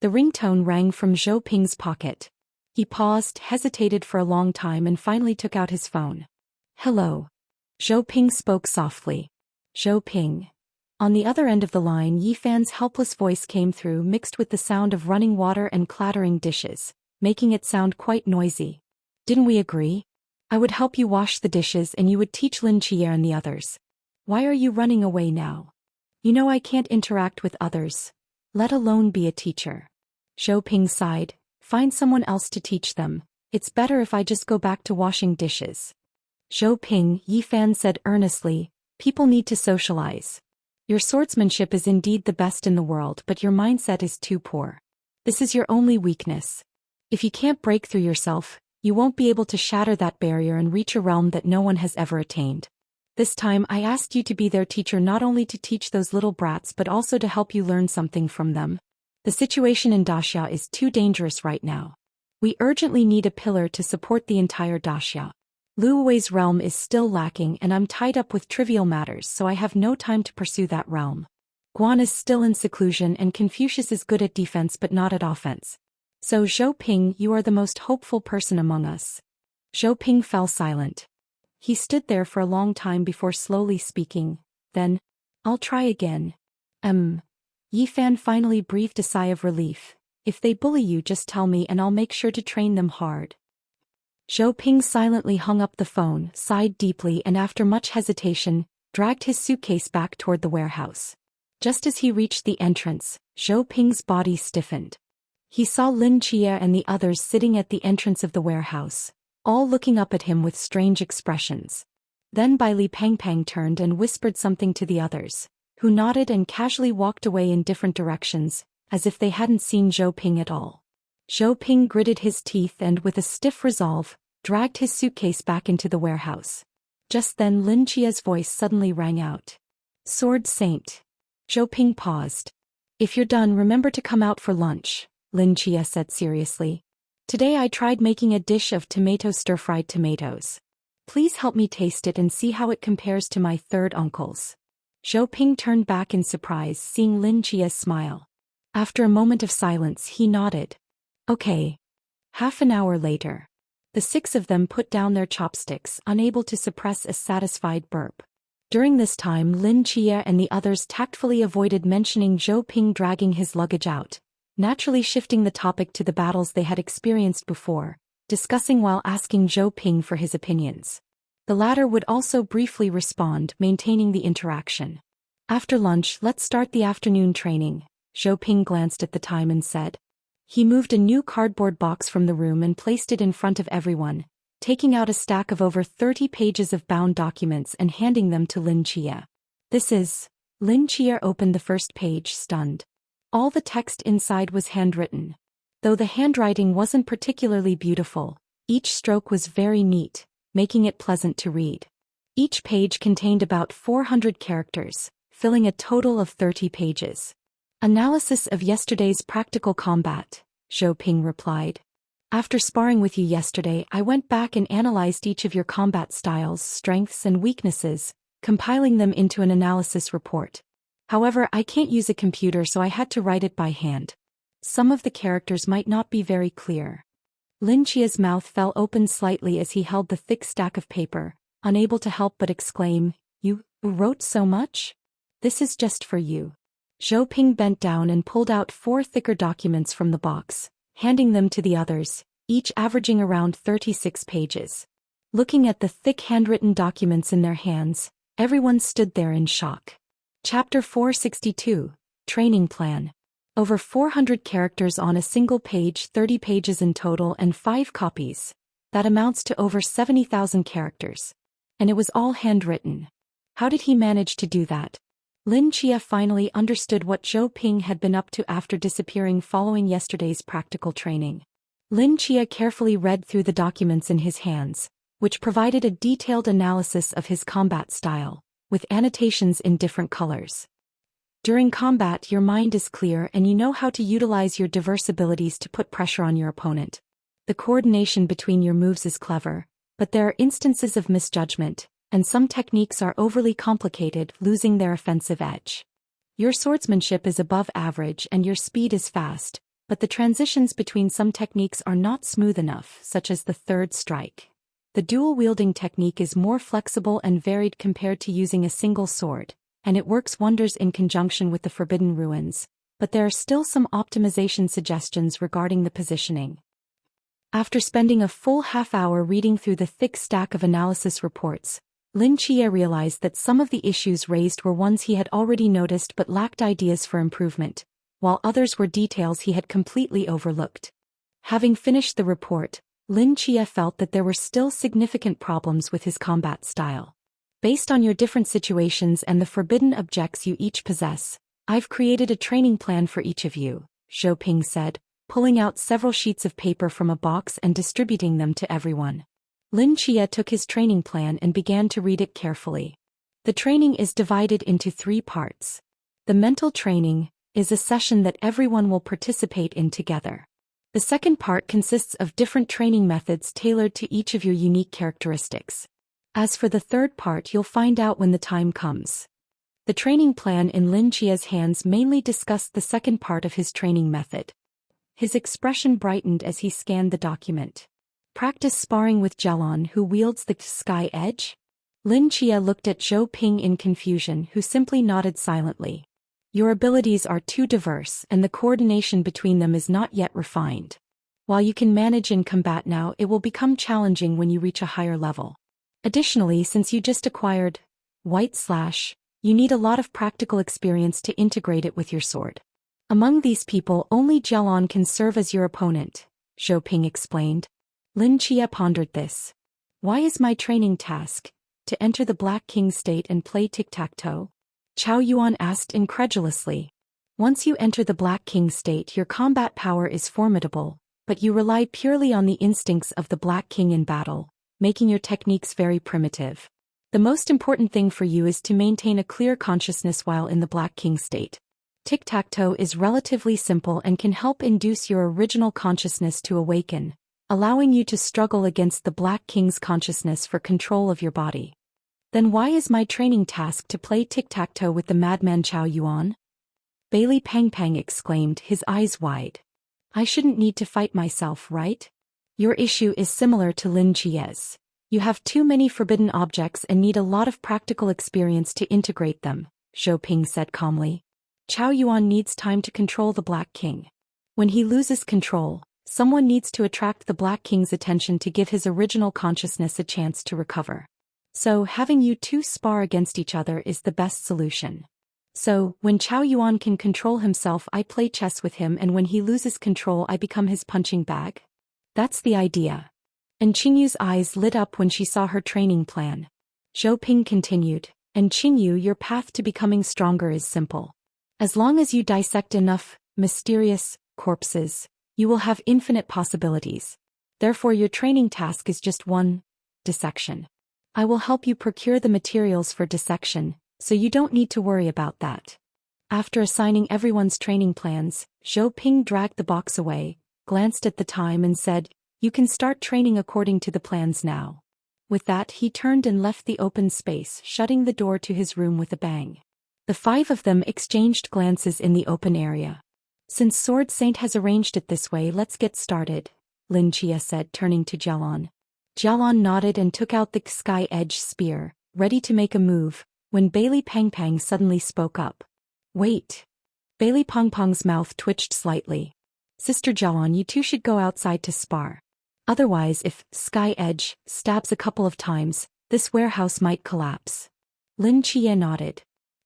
The ringtone rang from Zhou Ping's pocket. He paused, hesitated for a long time and finally took out his phone. Hello. Zhou Ping spoke softly. Zhou Ping. On the other end of the line, Yi Fan's helpless voice came through, mixed with the sound of running water and clattering dishes, making it sound quite noisy. Didn't we agree? I would help you wash the dishes and you would teach Lin Chia and the others. Why are you running away now? You know I can't interact with others, let alone be a teacher. Zhou Ping sighed. Find someone else to teach them. It's better if I just go back to washing dishes. Zhou Ping, Yi Fan said earnestly, people need to socialize. Your swordsmanship is indeed the best in the world, but your mindset is too poor. This is your only weakness. If you can't break through yourself, you won't be able to shatter that barrier and reach a realm that no one has ever attained. This time I asked you to be their teacher, not only to teach those little brats but also to help you learn something from them. The situation in Daxia is too dangerous right now. We urgently need a pillar to support the entire Daxia. Lu Wei's realm is still lacking and I'm tied up with trivial matters, so I have no time to pursue that realm. Guan is still in seclusion and Confucius is good at defense but not at offense. So Zhou Ping, you are the most hopeful person among us. Zhou Ping fell silent. He stood there for a long time before slowly speaking, then, I'll try again. Yi Fan finally breathed a sigh of relief. If they bully you, just tell me and I'll make sure to train them hard. Zhou Ping silently hung up the phone, sighed deeply and after much hesitation, dragged his suitcase back toward the warehouse. Just as he reached the entrance, Zhou Ping's body stiffened. He saw Lin Chia and the others sitting at the entrance of the warehouse, all looking up at him with strange expressions. Then Bai Li Pangpang turned and whispered something to the others, who nodded and casually walked away in different directions, as if they hadn't seen Zhou Ping at all. Zhou Ping gritted his teeth and with a stiff resolve, dragged his suitcase back into the warehouse. Just then Lin Chia's voice suddenly rang out. Sword Saint. Zhou Ping paused. If you're done, remember to come out for lunch, Lin Chia said seriously. Today I tried making a dish of tomato stir-fried tomatoes. Please help me taste it and see how it compares to my third uncle's. Zhou Ping turned back in surprise seeing Lin Chia's smile. After a moment of silence he nodded. Okay. Half an hour later. The six of them put down their chopsticks, unable to suppress a satisfied burp. During this time Lin Chia and the others tactfully avoided mentioning Zhou Ping dragging his luggage out, naturally shifting the topic to the battles they had experienced before, discussing while asking Zhou Ping for his opinions. The latter would also briefly respond, maintaining the interaction. After lunch, let's start the afternoon training, Zhou Ping glanced at the time and said. He moved a new cardboard box from the room and placed it in front of everyone, taking out a stack of over 30 pages of bound documents and handing them to Lin Chia. This is... Lin Chia opened the first page, stunned. All the text inside was handwritten. Though the handwriting wasn't particularly beautiful, each stroke was very neat, making it pleasant to read. Each page contained about 400 characters, filling a total of 30 pages. Analysis of yesterday's practical combat, Zhou Ping replied. After sparring with you yesterday, I went back and analyzed each of your combat styles, strengths and weaknesses, compiling them into an analysis report. However, I can't use a computer, so I had to write it by hand. Some of the characters might not be very clear. Lin Chia's mouth fell open slightly as he held the thick stack of paper, unable to help but exclaim, You wrote so much? This is just for you. Zhou Ping bent down and pulled out 4 thicker documents from the box, handing them to the others, each averaging around 36 pages. Looking at the thick handwritten documents in their hands, everyone stood there in shock. Chapter 462, Training Plan. Over 400 characters on a single page, 30 pages in total and 5 copies. That amounts to over 70,000 characters. And it was all handwritten. How did he manage to do that? Lin Chia finally understood what Zhou Ping had been up to after disappearing following yesterday's practical training. Lin Chia carefully read through the documents in his hands, which provided a detailed analysis of his combat style, with annotations in different colors. During combat, your mind is clear and you know how to utilize your diverse abilities to put pressure on your opponent. The coordination between your moves is clever, but there are instances of misjudgment, and some techniques are overly complicated, losing their offensive edge. Your swordsmanship is above average and your speed is fast, but the transitions between some techniques are not smooth enough, such as the third strike. The dual-wielding technique is more flexible and varied compared to using a single sword, and it works wonders in conjunction with the Forbidden Ruins, but there are still some optimization suggestions regarding the positioning. After spending a full half-hour reading through the thick stack of analysis reports, Lin Chia realized that some of the issues raised were ones he had already noticed but lacked ideas for improvement, while others were details he had completely overlooked. Having finished the report, Lin Chia felt that there were still significant problems with his combat style. Based on your different situations and the forbidden objects you each possess, I've created a training plan for each of you, Zhou Ping said, pulling out several sheets of paper from a box and distributing them to everyone. Lin Chia took his training plan and began to read it carefully. The training is divided into 3 parts. The mental training is a session that everyone will participate in together. The second part consists of different training methods tailored to each of your unique characteristics. As for the third part, you'll find out when the time comes. The training plan in Lin Chia's hands mainly discussed the second part of his training method. His expression brightened as he scanned the document. Practice sparring with Jelon, who wields the sky edge? Lin Chia looked at Zhou Ping in confusion, who simply nodded silently. Your abilities are too diverse and the coordination between them is not yet refined. While you can manage in combat now, it will become challenging when you reach a higher level. Additionally, since you just acquired White Slash, you need a lot of practical experience to integrate it with your sword. Among these people, only Jelon can serve as your opponent, Zhou Ping explained. Lin Chia pondered this. Why is my training task to enter the Black King state and play tic-tac-toe? Chao Yuan asked incredulously. Once you enter the Black King state, your combat power is formidable, but you rely purely on the instincts of the Black King in battle, making your techniques very primitive. The most important thing for you is to maintain a clear consciousness while in the Black King state. Tic-tac-toe is relatively simple and can help induce your original consciousness to awaken, allowing you to struggle against the Black King's consciousness for control of your body. Then why is my training task to play tic-tac-toe with the madman Chao Yuan? Bailey Pang Pang exclaimed, his eyes wide. I shouldn't need to fight myself, right? Your issue is similar to Lin Chia's. You have too many forbidden objects and need a lot of practical experience to integrate them, Zhou Ping said calmly. Chao Yuan needs time to control the Black King. When he loses control, someone needs to attract the Black King's attention to give his original consciousness a chance to recover. So, having you two spar against each other is the best solution. So, when Chao Yuan can control himself, I play chess with him, and when he loses control, I become his punching bag? That's the idea. And Qingyu's eyes lit up when she saw her training plan. Zhou Ping continued, and Qingyu, your path to becoming stronger is simple. As long as you dissect enough mysterious corpses, you will have infinite possibilities. Therefore, your training task is just one: dissection. I will help you procure the materials for dissection, so you don't need to worry about that. After assigning everyone's training plans, Zhou Ping dragged the box away, glanced at the time and said, you can start training according to the plans now. With that, he turned and left the open space, shutting the door to his room with a bang. The five of them exchanged glances in the open area. Since Sword Saint has arranged it this way, let's get started, Lin Chia said, turning to Jelon. Jelon nodded and took out the sky edge spear, ready to make a move, when Bailey Pang Pang suddenly spoke up. Wait. Bailey Pong Pong's mouth twitched slightly. Sister Jelon, you two should go outside to spar. Otherwise, if sky edge stabs a couple of times, this warehouse might collapse. Lin Chia nodded.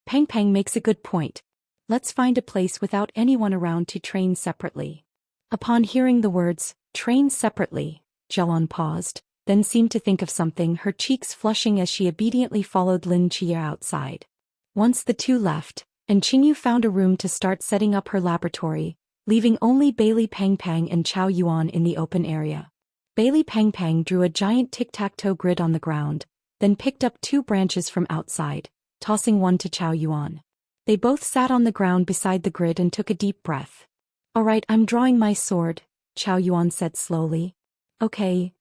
Pang Pang makes a good point. Let's find a place without anyone around to train separately. Upon hearing the words, train separately, Jelon paused, then seemed to think of something, her cheeks flushing as she obediently followed Lin Chia outside. Once the two left, and Qingyu found a room to start setting up her laboratory, leaving only Bailey Pang Pang and Chao Yuan in the open area. Bailey Pang Pang drew a giant tic-tac-toe grid on the ground, then picked up 2 branches from outside, tossing one to Chao Yuan. They both sat on the ground beside the grid and took a deep breath. All right, I'm drawing my sword, Chao Yuan said slowly. Okay.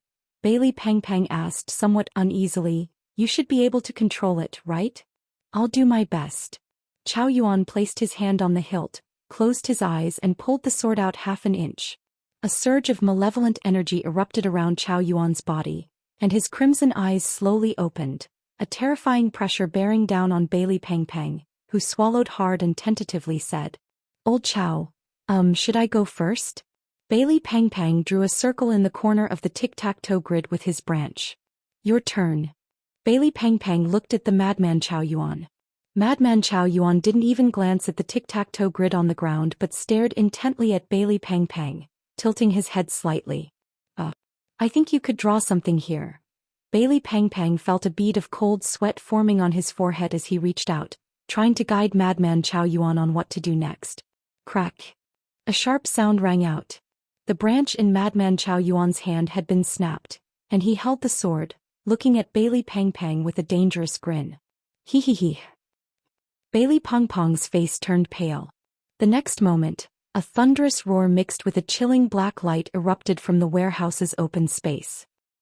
Bailey Pang Pang asked somewhat uneasily, you should be able to control it, right? I'll do my best. Chao Yuan placed his hand on the hilt, closed his eyes and pulled the sword out half an inch. A surge of malevolent energy erupted around Chao Yuan's body, and his crimson eyes slowly opened, a terrifying pressure bearing down on Bailey Pang Pang, who swallowed hard and tentatively said, Old Chao, should I go first? Bailey Pang Pang drew a circle in the corner of the tic-tac-toe grid with his branch. Your turn. Bailey Pang Pang looked at the madman Chao Yuan. Madman Chao Yuan didn't even glance at the tic-tac-toe grid on the ground but stared intently at Bailey Pang Pang, tilting his head slightly. I think you could draw something here. Bailey Pang Pang felt a bead of cold sweat forming on his forehead as he reached out, trying to guide madman Chao Yuan on what to do next. Crack. A sharp sound rang out. The branch in madman Chao Yuan's hand had been snapped, and he held the sword, looking at Bailey Pang Pang with a dangerous grin. Hee hee hee. Bailey Pong Pong's face turned pale. The next moment, a thunderous roar mixed with a chilling black light erupted from the warehouse's open space.